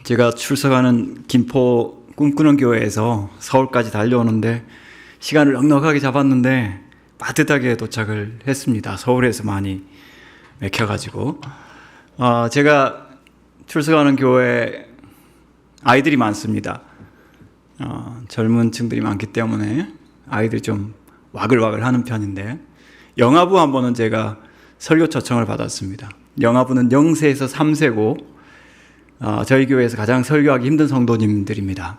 제가 출석하는 김포 꿈꾸는 교회에서 서울까지 달려오는데 시간을 넉넉하게 잡았는데 빠듯하게 도착을 했습니다. 서울에서 많이 맥혀가지고 제가 출석하는 교회 아이들이 많습니다. 젊은 층들이 많기 때문에 아이들이 좀 와글와글 하는 편인데 영아부 한 번은 제가 설교 초청을 받았습니다. 영아부는 0세에서 3세고 저희 교회에서 가장 설교하기 힘든 성도님들입니다.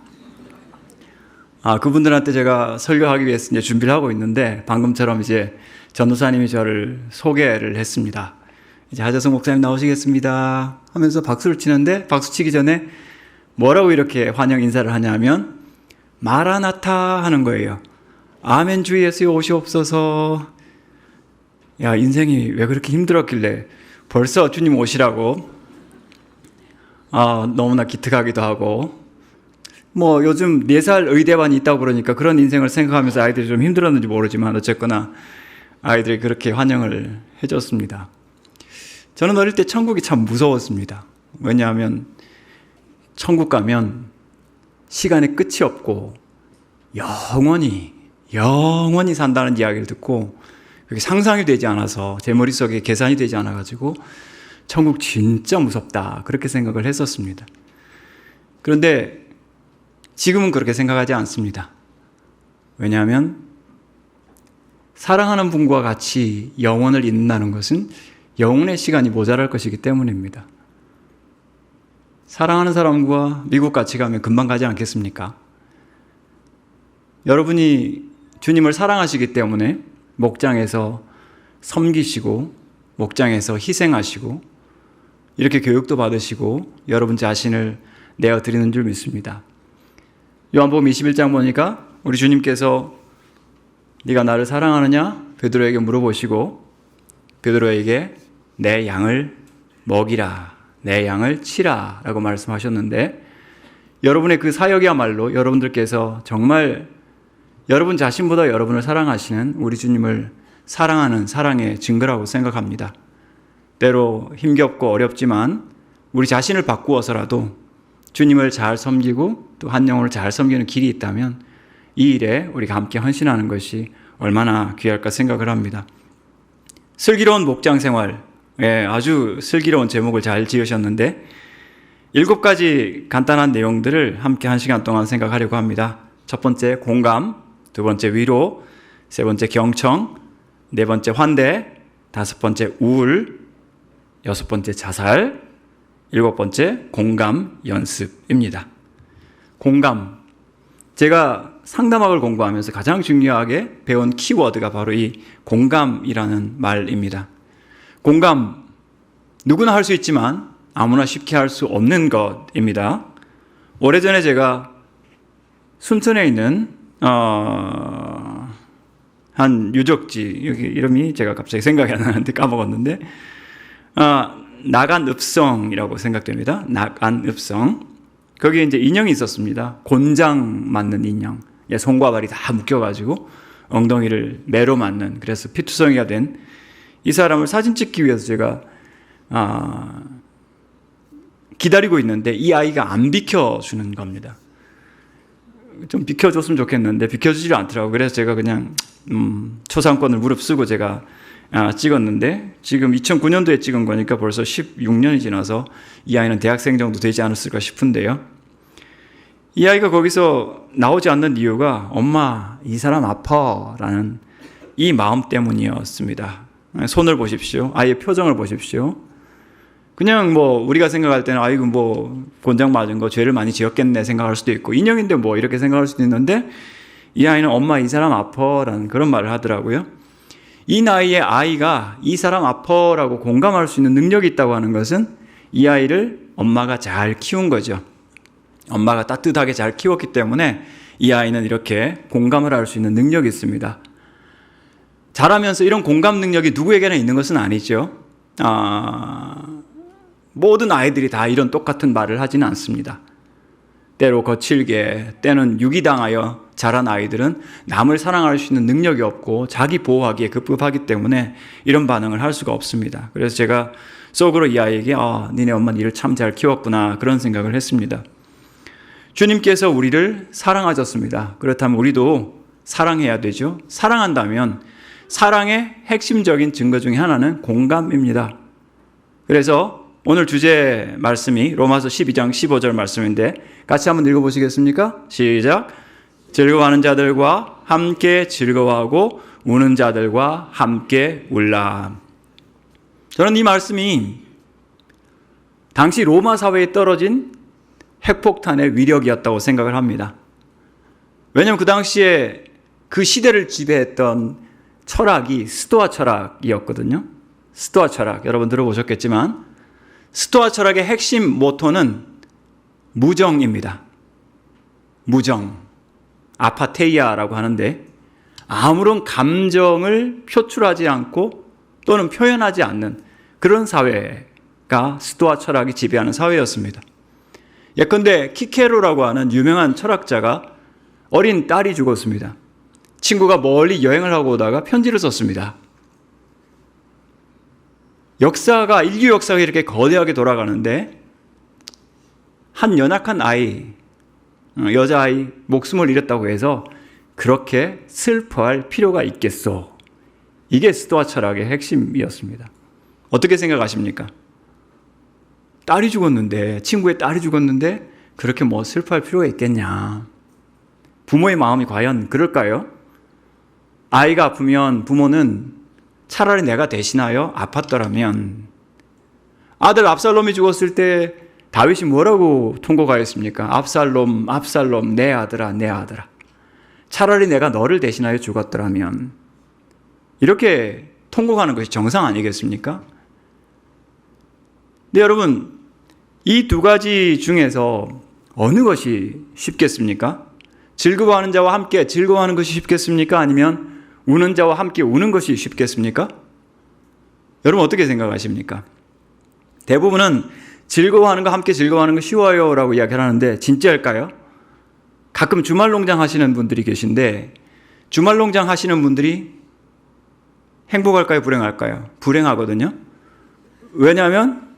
그분들한테 제가 설교하기 위해서 이제 준비를 하고 있는데 방금처럼 이제 전도사님이 저를 소개를 했습니다. 이제 하재성 목사님 나오시겠습니다 하면서 박수를 치는데 박수 치기 전에 뭐라고 이렇게 환영 인사를 하냐면 마라나타 하는 거예요. 아멘 주 예수여 오시옵소서. 야, 인생이 왜 그렇게 힘들었길래 벌써 주님 오시라고 너무나 기특하기도 하고 요즘 4살 의대반이 있다고 그러니까 그런 인생을 생각하면서 아이들이 좀 힘들었는지 모르지만 어쨌거나 아이들이 그렇게 환영을 해줬습니다. 저는 어릴 때 천국이 참 무서웠습니다. 왜냐하면 천국 가면 시간의 끝이 없고 영원히 산다는 이야기를 듣고 그게 상상이 되지 않아서 제 머릿속에 계산이 되지 않아가지고 천국 진짜 무섭다 그렇게 생각을 했었습니다. 그런데 지금은 그렇게 생각하지 않습니다. 왜냐하면 사랑하는 분과 같이 영원을 잇는다는 것은 영혼의 시간이 모자랄 것이기 때문입니다. 사랑하는 사람과 미국 같이 가면 금방 가지 않겠습니까? 여러분이 주님을 사랑하시기 때문에 목장에서 섬기시고 목장에서 희생하시고 이렇게 교육도 받으시고 여러분 자신을 내어드리는 줄 믿습니다. 요한복음 21장 보니까 우리 주님께서 네가 나를 사랑하느냐? 베드로에게 물어보시고 베드로에게 내 양을 먹이라, 내 양을 치라 라고 말씀하셨는데 여러분의 그 사역이야말로 여러분들께서 정말 여러분 자신보다 여러분을 사랑하시는 우리 주님을 사랑하는 사랑의 증거라고 생각합니다. 때로 힘겹고 어렵지만 우리 자신을 바꾸어서라도 주님을 잘 섬기고 또 한 영혼을 잘 섬기는 길이 있다면 이 일에 우리가 함께 헌신하는 것이 얼마나 귀할까 생각을 합니다. 슬기로운 목장 생활, 아주 슬기로운 제목을 잘 지으셨는데 7가지 간단한 내용들을 함께 1시간 동안 생각하려고 합니다. 첫 번째 공감, 두 번째 위로, 세 번째 경청, 네 번째 환대, 다섯 번째 우울, 여섯 번째 자살, 일곱 번째 공감 연습입니다. 공감. 제가 상담학을 공부하면서 가장 중요하게 배운 키워드가 바로 이 공감이라는 말입니다. 공감, 누구나 할 수 있지만 아무나 쉽게 할 수 없는 것입니다. 오래전에 제가 순천에 있는 한 유적지, 여기 이름이 제가 갑자기 생각이 안 나는데 까먹었는데 나간읍성이라고 생각됩니다. 나간읍성. 거기에 이제 인형이 있었습니다. 곤장 맞는 인형. 손과 발이 다 묶여가지고 엉덩이를 매로 맞는, 그래서 피투성이가 된 이 사람을 사진 찍기 위해서 제가 기다리고 있는데 이 아이가 안 비켜주는 겁니다. 좀 비켜줬으면 좋겠는데 비켜주지를 않더라고요. 그래서 제가 그냥 초상권을 무릅쓰고 제가 찍었는데 지금 2009년도에 찍은 거니까 벌써 16년이 지나서 이 아이는 대학생 정도 되지 않았을까 싶은데요. 이 아이가 거기서 나오지 않는 이유가 엄마 이 사람 아파 라는 이 마음 때문이었습니다. 손을 보십시오. 아이의 표정을 보십시오. 그냥 우리가 생각할 때는 아이고 곤장 맞은 거 죄를 많이 지었겠네 생각할 수도 있고 인형인데 이렇게 생각할 수도 있는데 이 아이는 엄마 이 사람 아파 라는 그런 말을 하더라고요. 이 나이에 아이가 이 사람 아파라고 공감할 수 있는 능력이 있다고 하는 것은 이 아이를 엄마가 잘 키운 거죠. 엄마가 따뜻하게 잘 키웠기 때문에 이 아이는 이렇게 공감을 할 수 있는 능력이 있습니다. 자라면서 이런 공감 능력이 누구에게나 있는 것은 아니죠. 모든 아이들이 다 이런 똑같은 말을 하지는 않습니다. 때로 거칠게, 때는 유기당하여 자란 아이들은 남을 사랑할 수 있는 능력이 없고 자기 보호하기에 급급하기 때문에 이런 반응을 할 수가 없습니다. 그래서 제가 속으로 이 아이에게 니네 엄마는 이를 참 잘 키웠구나 그런 생각을 했습니다. 주님께서 우리를 사랑하셨습니다. 그렇다면 우리도 사랑해야 되죠. 사랑한다면 사랑의 핵심적인 증거 중에 하나는 공감입니다. 그래서 오늘 주제 말씀이 로마서 12장 15절 말씀인데 같이 한번 읽어보시겠습니까? 시작. 즐거워하는 자들과 함께 즐거워하고 우는 자들과 함께 울라. 저는 이 말씀이 당시 로마 사회에 떨어진 핵폭탄의 위력이었다고 생각을 합니다. 왜냐하면 그 당시에 그 시대를 지배했던 철학이 스토아 철학이었거든요. 스토아 철학, 여러분 들어보셨겠지만 스토아 철학의 핵심 모토는 무정입니다. 무정, 아파테이아라고 하는데 아무런 감정을 표출하지 않고 또는 표현하지 않는 그런 사회가 스토아 철학이 지배하는 사회였습니다. 예컨대 키케로라고 하는 유명한 철학자가 어린 딸이 죽었습니다. 친구가 멀리 여행을 하고 오다가 편지를 썼습니다. 인류 역사가 이렇게 거대하게 돌아가는데 한 연약한 아이, 여자아이 목숨을 잃었다고 해서 그렇게 슬퍼할 필요가 있겠소. 이게 스토아 철학의 핵심이었습니다. 어떻게 생각하십니까? 딸이 죽었는데, 친구의 딸이 죽었는데 그렇게 슬퍼할 필요가 있겠냐. 부모의 마음이 과연 그럴까요? 아이가 아프면 부모는 차라리 내가 대신하여 아팠더라면, 아들 압살롬이 죽었을 때 다윗이 뭐라고 통곡하였습니까? 압살롬, 압살롬, 내 아들아, 내 아들아. 차라리 내가 너를 대신하여 죽었더라면. 이렇게 통곡하는 것이 정상 아니겠습니까? 근데 여러분, 이 두 가지 중에서 어느 것이 쉽겠습니까? 즐거워하는 자와 함께 즐거워하는 것이 쉽겠습니까? 아니면 우는 자와 함께 우는 것이 쉽겠습니까? 여러분 어떻게 생각하십니까? 대부분은 즐거워하는 거 함께 즐거워하는 거 쉬워요 라고 이야기를 하는데 진짜일까요? 가끔 주말농장 하시는 분들이 계신데 주말농장 하시는 분들이 행복할까요? 불행할까요? 불행하거든요. 왜냐하면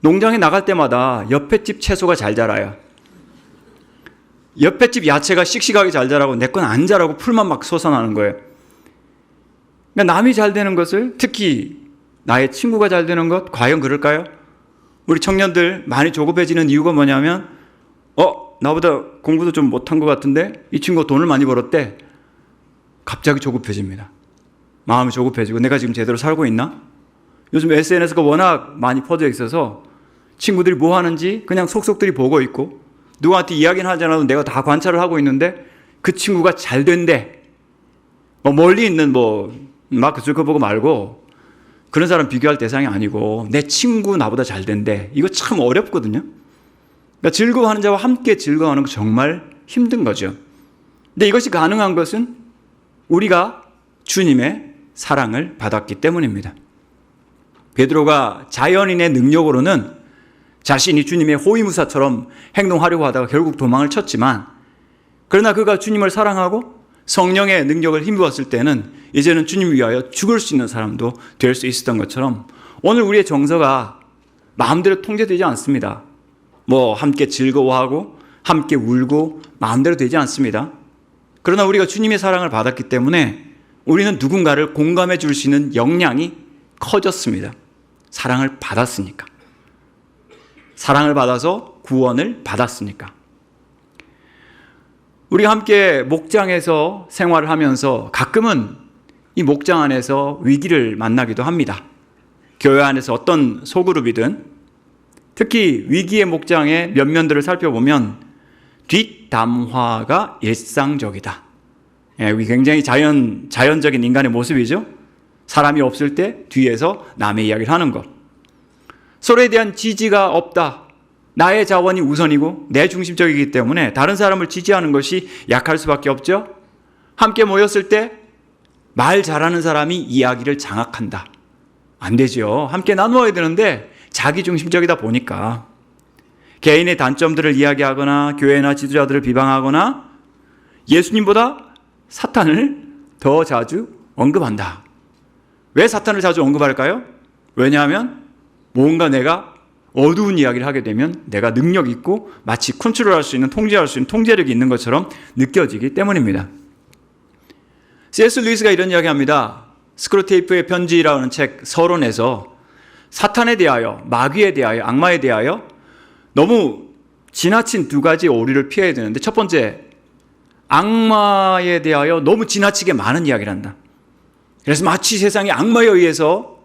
농장에 나갈 때마다 옆에 집 채소가 잘 자라요. 옆에 집 야채가 씩씩하게 잘 자라고 내 건 안 자라고 풀만 막 솟아나는 거예요. 그러니까 남이 잘 되는 것을, 특히 나의 친구가 잘 되는 것, 과연 그럴까요? 우리 청년들 많이 조급해지는 이유가 뭐냐면 나보다 공부도 좀 못한 것 같은데 이 친구가 돈을 많이 벌었대. 갑자기 조급해집니다. 마음이 조급해지고 내가 지금 제대로 살고 있나? 요즘 SNS가 워낙 많이 퍼져 있어서 친구들이 뭐 하는지 그냥 속속들이 보고 있고 누구한테 이야기는 하지 않아도 내가 다 관찰을 하고 있는데 그 친구가 잘 된대. 멀리 있는 마크 주커버그 말고 그런 사람 비교할 대상이 아니고 내 친구 나보다 잘 된대. 이거 참 어렵거든요. 그러니까 즐거워하는 자와 함께 즐거워하는 거 정말 힘든 거죠. 근데 이것이 가능한 것은 우리가 주님의 사랑을 받았기 때문입니다. 베드로가 자연인의 능력으로는 자신이 주님의 호위무사처럼 행동하려고 하다가 결국 도망을 쳤지만, 그러나 그가 주님을 사랑하고 성령의 능력을 힘입었을 때는 이제는 주님 위하여 죽을 수 있는 사람도 될 수 있었던 것처럼 오늘 우리의 정서가 마음대로 통제되지 않습니다. 함께 즐거워하고 함께 울고 마음대로 되지 않습니다. 그러나 우리가 주님의 사랑을 받았기 때문에 우리는 누군가를 공감해 줄 수 있는 역량이 커졌습니다. 사랑을 받았으니까. 사랑을 받아서 구원을 받았으니까. 우리가 함께 목장에서 생활을 하면서 가끔은 이 목장 안에서 위기를 만나기도 합니다. 교회 안에서 어떤 소그룹이든 특히 위기의 목장의 면면들을 살펴보면 뒷담화가 일상적이다. 굉장히 자연적인 인간의 모습이죠. 사람이 없을 때 뒤에서 남의 이야기를 하는 것. 서로에 대한 지지가 없다. 나의 자원이 우선이고 내 중심적이기 때문에 다른 사람을 지지하는 것이 약할 수밖에 없죠. 함께 모였을 때 말 잘하는 사람이 이야기를 장악한다. 안 되죠. 함께 나누어야 되는데 자기 중심적이다 보니까 개인의 단점들을 이야기하거나 교회나 지도자들을 비방하거나 예수님보다 사탄을 더 자주 언급한다. 왜 사탄을 자주 언급할까요? 왜냐하면 뭔가 내가 어두운 이야기를 하게 되면 내가 능력 있고 마치 컨트롤할 수 있는, 통제할 수 있는 통제력이 있는 것처럼 느껴지기 때문입니다. C.S. 루이스가 이런 이야기합니다. 스크루테이프의 편지라는 책 서론에서 사탄에 대하여, 마귀에 대하여, 악마에 대하여 너무 지나친 두 가지 오류를 피해야 되는데, 첫 번째, 악마에 대하여 너무 지나치게 많은 이야기를 한다. 그래서 마치 세상이 악마에 의해서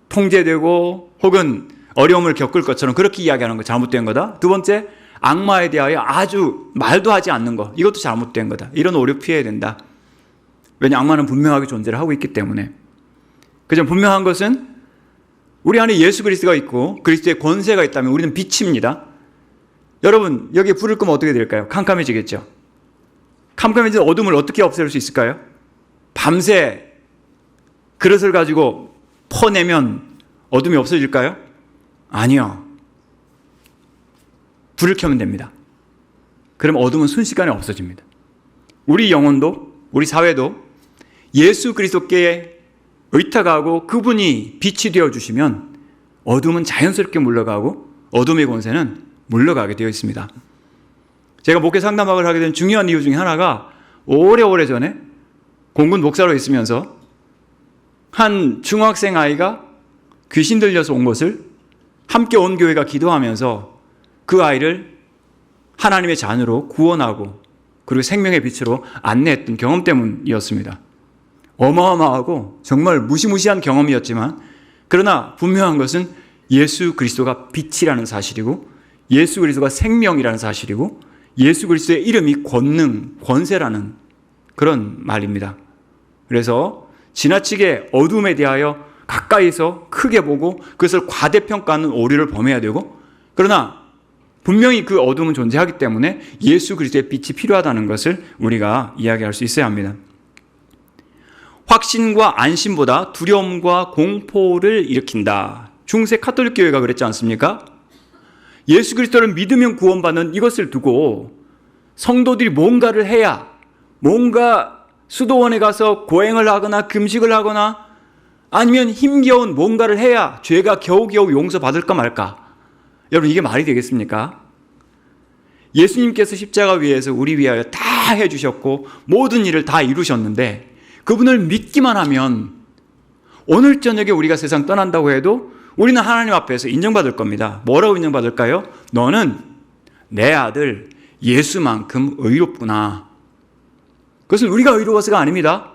통제되고 혹은 어려움을 겪을 것처럼 그렇게 이야기하는 거 잘못된 거다. 두 번째, 악마에 대하여 아주 말도 하지 않는 거, 이것도 잘못된 거다. 이런 오류 피해야 된다. 왜냐, 악마는 분명하게 존재를 하고 있기 때문에. 그저 분명한 것은 우리 안에 예수 그리스도가 있고 그리스도의 권세가 있다면 우리는 빛입니다. 여러분, 여기에 불을 끄면 어떻게 될까요? 캄캄해지겠죠. 캄캄해진 어둠을 어떻게 없앨 수 있을까요? 밤새 그릇을 가지고 퍼내면 어둠이 없어질까요? 아니요. 불을 켜면 됩니다. 그럼 어둠은 순식간에 없어집니다. 우리 영혼도, 우리 사회도 예수 그리스도께 의탁하고 그분이 빛이 되어주시면 어둠은 자연스럽게 물러가고 어둠의 권세는 물러가게 되어 있습니다. 제가 목회 상담학을 하게 된 중요한 이유 중에 하나가 오래오래 전에 공군 목사로 있으면서 한 중학생 아이가 귀신 들려서 온 것을 함께 온 교회가 기도하면서 그 아이를 하나님의 자녀로 구원하고 그리고 생명의 빛으로 안내했던 경험 때문이었습니다. 어마어마하고 정말 무시무시한 경험이었지만, 그러나 분명한 것은 예수 그리스도가 빛이라는 사실이고 예수 그리스도가 생명이라는 사실이고 예수 그리스도의 이름이 권능, 권세라는 그런 말입니다. 그래서 지나치게 어둠에 대하여 가까이서 크게 보고 그것을 과대평가하는 오류를 범해야 되고, 그러나 분명히 그 어둠은 존재하기 때문에 예수 그리스도의 빛이 필요하다는 것을 우리가 이야기할 수 있어야 합니다. 확신과 안심보다 두려움과 공포를 일으킨다. 중세 카톨릭 교회가 그랬지 않습니까? 예수 그리스도를 믿으면 구원받는 이것을 두고 성도들이 뭔가를 해야, 뭔가 수도원에 가서 고행을 하거나 금식을 하거나 아니면 힘겨운 뭔가를 해야 죄가 겨우겨우 용서받을까 말까. 여러분, 이게 말이 되겠습니까? 예수님께서 십자가 위에서 우리 위하여 다 해주셨고 모든 일을 다 이루셨는데 그분을 믿기만 하면 오늘 저녁에 우리가 세상 떠난다고 해도 우리는 하나님 앞에서 인정받을 겁니다. 뭐라고 인정받을까요? 너는 내 아들 예수만큼 의롭구나. 그것은 우리가 의로워서가 아닙니다.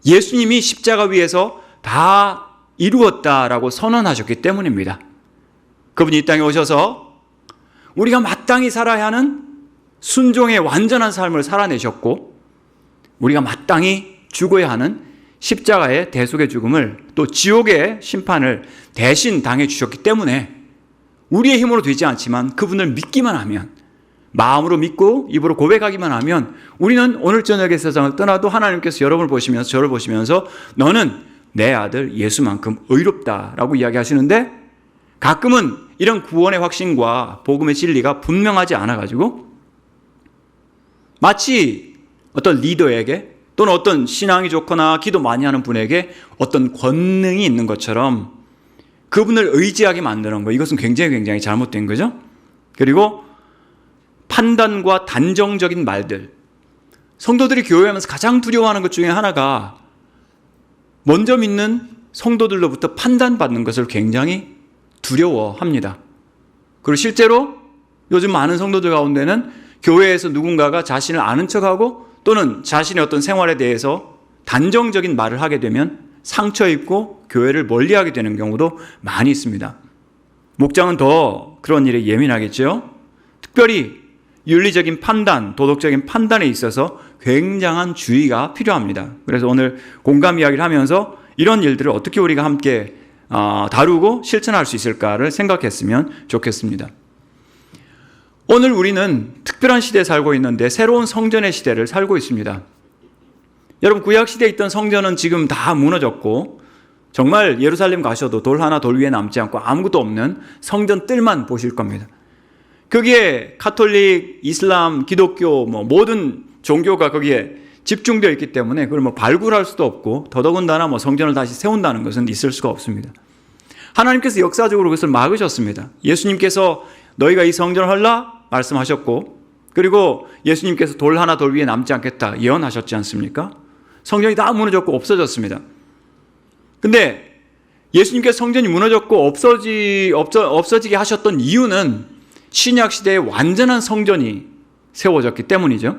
예수님이 십자가 위에서 다 이루었다라고 선언하셨기 때문입니다. 그분이 이 땅에 오셔서 우리가 마땅히 살아야 하는 순종의 완전한 삶을 살아내셨고 우리가 마땅히 죽어야 하는 십자가의 대속의 죽음을, 또 지옥의 심판을 대신 당해주셨기 때문에 우리의 힘으로 되지 않지만 그분을 믿기만 하면, 마음으로 믿고 입으로 고백하기만 하면 우리는 오늘 저녁에 세상을 떠나도 하나님께서 여러분을 보시면서, 저를 보시면서 너는 내 아들 예수만큼 의롭다라고 이야기하시는데, 가끔은 이런 구원의 확신과 복음의 진리가 분명하지 않아가지고 마치 어떤 리더에게 또는 어떤 신앙이 좋거나 기도 많이 하는 분에게 어떤 권능이 있는 것처럼 그분을 의지하게 만드는 거, 이것은 굉장히 잘못된 거죠. 그리고 판단과 단정적인 말들, 성도들이 교회하면서 가장 두려워하는 것 중에 하나가 먼저 믿는 성도들로부터 판단받는 것을 굉장히 두려워합니다. 그리고 실제로 요즘 많은 성도들 가운데는 교회에서 누군가가 자신을 아는 척하고 또는 자신의 어떤 생활에 대해서 단정적인 말을 하게 되면 상처 입고 교회를 멀리하게 되는 경우도 많이 있습니다. 목장은 더 그런 일에 예민하겠죠. 특별히 윤리적인 판단, 도덕적인 판단에 있어서 굉장한 주의가 필요합니다. 그래서 오늘 공감 이야기를 하면서 이런 일들을 어떻게 우리가 함께 다루고 실천할 수 있을까를 생각했으면 좋겠습니다. 오늘 우리는 특별한 시대에 살고 있는데 새로운 성전의 시대를 살고 있습니다. 여러분, 구약시대에 있던 성전은 지금 다 무너졌고 정말 예루살렘 가셔도 돌 하나 돌 위에 남지 않고 아무것도 없는 성전 뜰만 보실 겁니다. 거기에 카톨릭, 이슬람, 기독교 모든 종교가 거기에 집중되어 있기 때문에 그걸 발굴할 수도 없고 더더군다나 성전을 다시 세운다는 것은 있을 수가 없습니다. 하나님께서 역사적으로 그것을 막으셨습니다. 예수님께서 너희가 이 성전을 헐라 말씀하셨고, 그리고 예수님께서 돌 하나 돌 위에 남지 않겠다 예언하셨지 않습니까? 성전이 다 무너졌고 없어졌습니다. 근데 예수님께서 성전이 무너졌고 없어지게 하셨던 이유는 신약 시대에 완전한 성전이 세워졌기 때문이죠.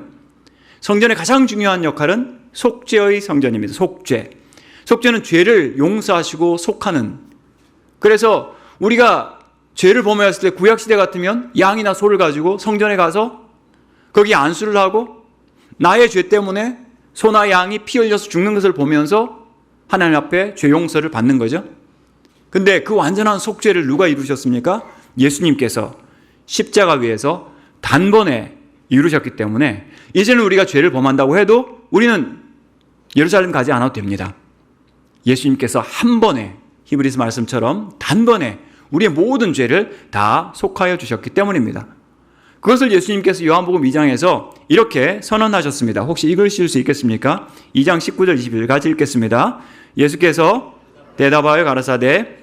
성전의 가장 중요한 역할은 속죄의 성전입니다. 속죄. 속죄는 죄를 용서하시고 속하는. 그래서 우리가 죄를 범하였을 때 구약 시대 같으면 양이나 소를 가지고 성전에 가서 거기 안수를 하고 나의 죄 때문에 소나 양이 피 흘려서 죽는 것을 보면서 하나님 앞에 죄 용서를 받는 거죠. 근데 그 완전한 속죄를 누가 이루셨습니까? 예수님께서 십자가 위에서 단번에 이루셨기 때문에 이제는 우리가 죄를 범한다고 해도 우리는 예루살렘 가지 않아도 됩니다. 예수님께서 한 번에 히브리서 말씀처럼 단번에 우리의 모든 죄를 다 속하여 주셨기 때문입니다. 그것을 예수님께서 요한복음 2장에서 이렇게 선언하셨습니다. 혹시 읽으실 수 있겠습니까? 2장 19절 21절 같이 읽겠습니다. 예수께서 대답하여 가라사대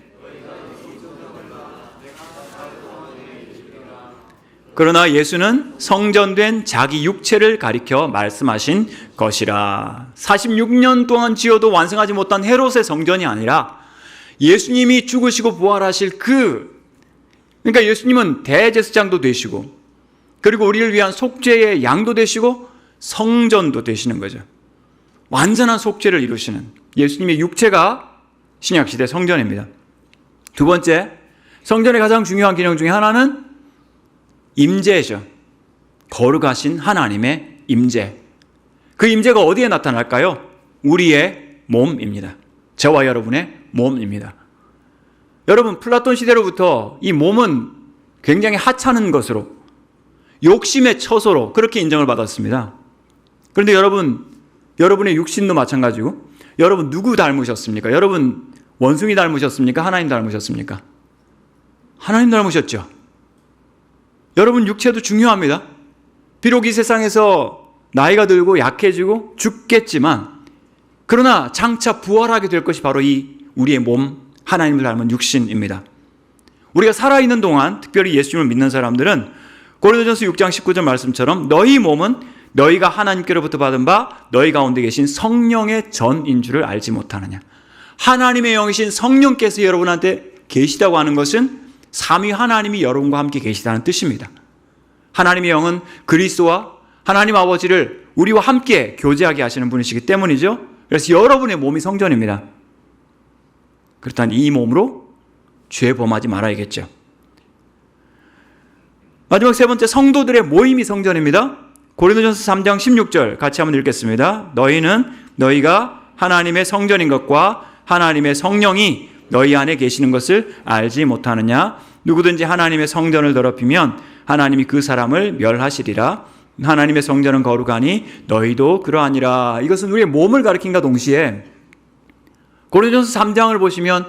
그러나 예수는 성전된 자기 육체를 가리켜 말씀하신 것이라. 46년 동안 지어도 완성하지 못한 헤롯의 성전이 아니라 예수님이 죽으시고 부활하실 그러니까 예수님은 대제사장도 되시고 그리고 우리를 위한 속죄의 양도 되시고 성전도 되시는 거죠. 완전한 속죄를 이루시는 예수님의 육체가 신약시대 성전입니다. 두 번째, 성전의 가장 중요한 기능 중에 하나는 임재죠. 거룩하신 하나님의 임재. 그 임재가 어디에 나타날까요? 우리의 몸입니다. 저와 여러분의 몸입니다. 여러분, 플라톤 시대로부터 이 몸은 굉장히 하찮은 것으로 욕심의 처소로 그렇게 인정을 받았습니다. 그런데 여러분의 육신도 마찬가지고 여러분 누구 닮으셨습니까? 여러분 원숭이 닮으셨습니까? 하나님 닮으셨습니까? 하나님 닮으셨죠. 여러분 육체도 중요합니다. 비록 이 세상에서 나이가 들고 약해지고 죽겠지만 그러나 장차 부활하게 될 것이 바로 이 우리의 몸, 하나님을 닮은 육신입니다. 우리가 살아있는 동안 특별히 예수님을 믿는 사람들은 고린도전서 6장 19절 말씀처럼 너희 몸은 너희가 하나님께로부터 받은 바 너희 가운데 계신 성령의 전인 줄을 알지 못하느냐. 하나님의 영이신 성령께서 여러분한테 계시다고 하는 것은 삼위 하나님이 여러분과 함께 계시다는 뜻입니다. 하나님의 영은 그리스도와 하나님 아버지를 우리와 함께 교제하게 하시는 분이시기 때문이죠. 그래서 여러분의 몸이 성전입니다. 그렇다면 이 몸으로 죄 범하지 말아야겠죠. 마지막 세 번째, 성도들의 모임이 성전입니다. 고린도전서 3장 16절 같이 한번 읽겠습니다. 너희는 너희가 하나님의 성전인 것과 하나님의 성령이 너희 안에 계시는 것을 알지 못하느냐. 누구든지 하나님의 성전을 더럽히면 하나님이 그 사람을 멸하시리라. 하나님의 성전은 거룩하니 너희도 그러하니라. 이것은 우리의 몸을 가리킨과 동시에 고린도전서 3장을 보시면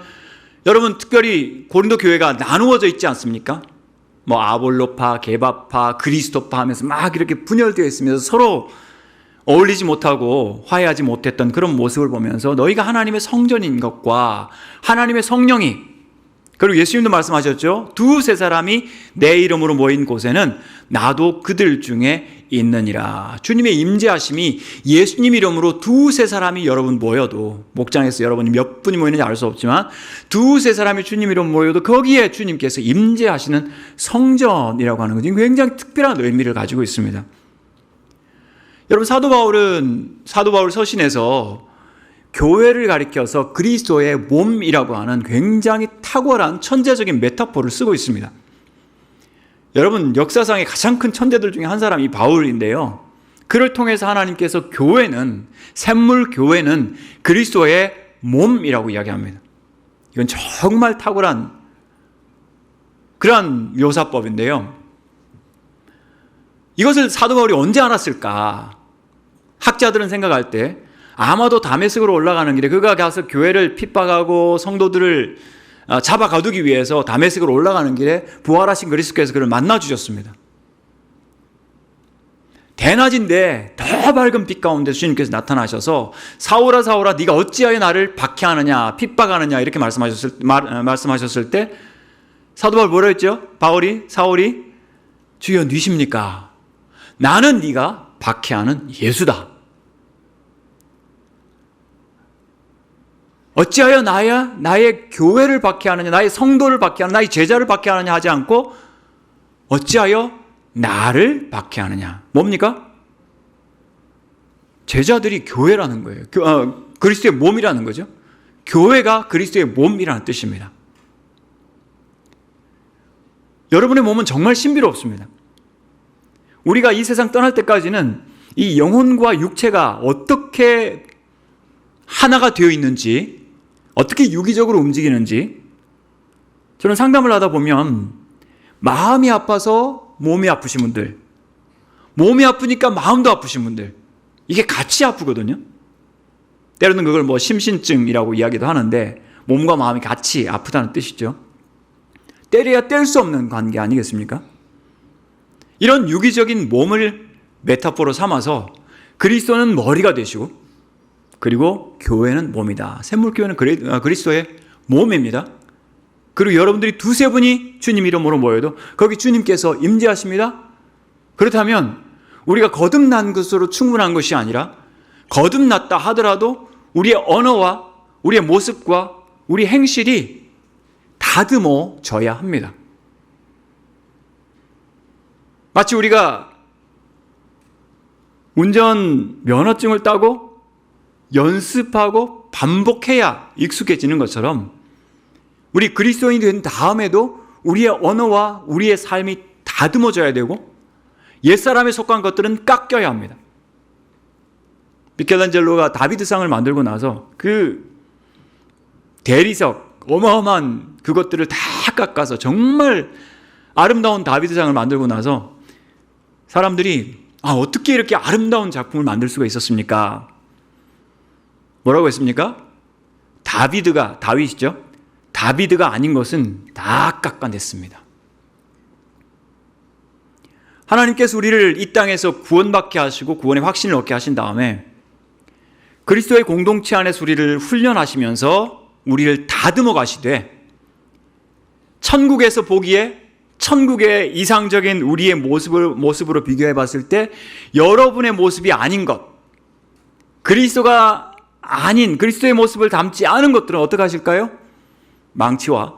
여러분 특별히 고린도 교회가 나누어져 있지 않습니까? 뭐 아볼로파, 게바파, 그리스도파 하면서 막 이렇게 분열되어 있으면서 서로 어울리지 못하고 화해하지 못했던 그런 모습을 보면서 너희가 하나님의 성전인 것과 하나님의 성령이, 그리고 예수님도 말씀하셨죠. 두세 사람이 내 이름으로 모인 곳에는 나도 그들 중에 있느니라. 주님의 임재하심이 예수님 이름으로 두세 사람이 여러분 모여도, 목장에서 여러분이 몇 분이 모이는지 알 수 없지만 두세 사람이 주님 이름 모여도 거기에 주님께서 임재하시는 성전이라고 하는 것이 굉장히 특별한 의미를 가지고 있습니다. 여러분, 사도 바울 서신에서 교회를 가리켜서 그리스도의 몸이라고 하는 굉장히 탁월한 천재적인 메타포를 쓰고 있습니다. 여러분, 역사상의 가장 큰 천재들 중에 한 사람이 바울인데요. 그를 통해서 하나님께서 샘물 교회는 그리스도의 몸이라고 이야기합니다. 이건 정말 탁월한 그러한 묘사법인데요. 이것을 사도 바울이 언제 알았을까? 학자들은 생각할 때 아마도 다메섹으로 올라가는 길에 그가 가서 교회를 핍박하고 성도들을 잡아 가두기 위해서 다메섹으로 올라가는 길에 부활하신 그리스도께서 그를 만나 주셨습니다. 대낮인데 더 밝은 빛 가운데 주님께서 나타나셔서 사울아 사울아 네가 어찌하여 나를 박해하느냐 핍박하느냐 이렇게 말씀하셨을 때 사도 바울 뭐라 했죠? 사울이 주여 누이십니까? 나는 네가 박해하는 예수다. 어찌하여 나의 교회를 박해하느냐, 나의 성도를 박해하느냐, 나의 제자를 박해하느냐 하지 않고 어찌하여 나를 박해하느냐. 뭡니까? 제자들이 교회라는 거예요. 그리스도의 몸이라는 거죠. 교회가 그리스도의 몸이라는 뜻입니다. 여러분의 몸은 정말 신비롭습니다. 우리가 이 세상 떠날 때까지는 이 영혼과 육체가 어떻게 하나가 되어 있는지, 어떻게 유기적으로 움직이는지, 저는 상담을 하다 보면 마음이 아파서 몸이 아프신 분들, 몸이 아프니까 마음도 아프신 분들, 이게 같이 아프거든요. 때로는 그걸 심신증이라고 이야기도 하는데 몸과 마음이 같이 아프다는 뜻이죠. 때려야 뗄 수 없는 관계 아니겠습니까? 이런 유기적인 몸을 메타포로 삼아서 그리스도는 머리가 되시고 그리고 교회는 몸이다. 샘물교회는 그리스도의 몸입니다. 그리고 여러분들이 두세 분이 주님 이름으로 모여도 거기 주님께서 임재하십니다. 그렇다면 우리가 거듭난 것으로 충분한 것이 아니라 거듭났다 하더라도 우리의 언어와 우리의 모습과 우리 행실이 다듬어져야 합니다. 마치 우리가 운전 면허증을 따고 연습하고 반복해야 익숙해지는 것처럼 우리 그리스도인이 된 다음에도 우리의 언어와 우리의 삶이 다듬어져야 되고 옛사람에 속한 것들은 깎여야 합니다. 미켈란젤로가 다비드상을 만들고 나서 그 대리석 어마어마한 그것들을 다 깎아서 정말 아름다운 다비드상을 만들고 나서 사람들이 어떻게 이렇게 아름다운 작품을 만들 수가 있었습니까? 뭐라고 했습니까? 다윗이죠. 다비드가 아닌 것은 다 깎아냈습니다. 하나님께서 우리를 이 땅에서 구원받게 하시고 구원의 확신을 얻게 하신 다음에 그리스도의 공동체 안에서 우리를 훈련하시면서 우리를 다듬어 가시되 천국에서 보기에 천국의 이상적인 우리의 모습으로 비교해 봤을 때 여러분의 모습이 아닌 것, 그리스도가 아닌 그리스도의 모습을 담지 않은 것들은 어떻게 하실까요? 망치와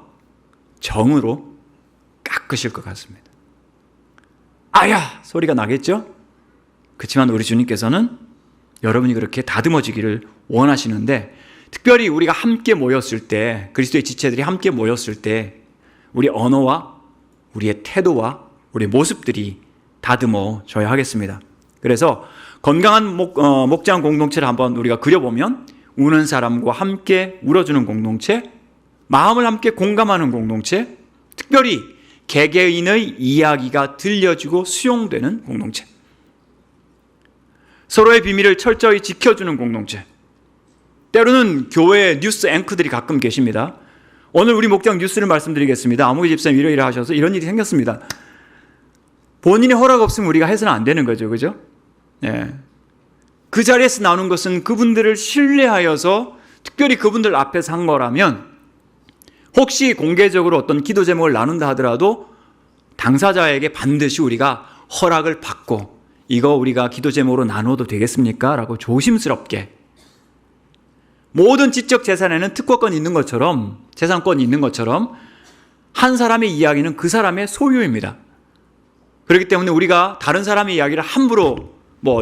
정으로 깎으실 것 같습니다. 아야! 소리가 나겠죠? 그렇지만 우리 주님께서는 여러분이 그렇게 다듬어지기를 원하시는데 특별히 우리가 함께 모였을 때 그리스도의 지체들이 함께 모였을 때 우리 언어와 우리의 태도와 우리의 모습들이 다듬어져야 하겠습니다. 그래서 건강한 목장 공동체를 한번 우리가 그려보면 우는 사람과 함께 울어주는 공동체, 마음을 함께 공감하는 공동체, 특별히 개개인의 이야기가 들려주고 수용되는 공동체, 서로의 비밀을 철저히 지켜주는 공동체. 때로는 교회에 뉴스 앵커들이 가끔 계십니다. 오늘 우리 목장 뉴스를 말씀드리겠습니다. 아무개 집사님 이러이러 하셔서 이런 일이 생겼습니다. 본인의 허락 없으면 우리가 해서는 안 되는 거죠. 그죠? 예. 그 자리에서 나오는 것은 그분들을 신뢰하여서 특별히 그분들 앞에서 한 거라면 혹시 공개적으로 어떤 기도 제목을 나눈다 하더라도 당사자에게 반드시 우리가 허락을 받고 이거 우리가 기도 제목으로 나눠도 되겠습니까? 라고 조심스럽게, 모든 지적 재산에는 특허권이 있는 것처럼, 재산권이 있는 것처럼 한 사람의 이야기는 그 사람의 소유입니다. 그렇기 때문에 우리가 다른 사람의 이야기를 함부로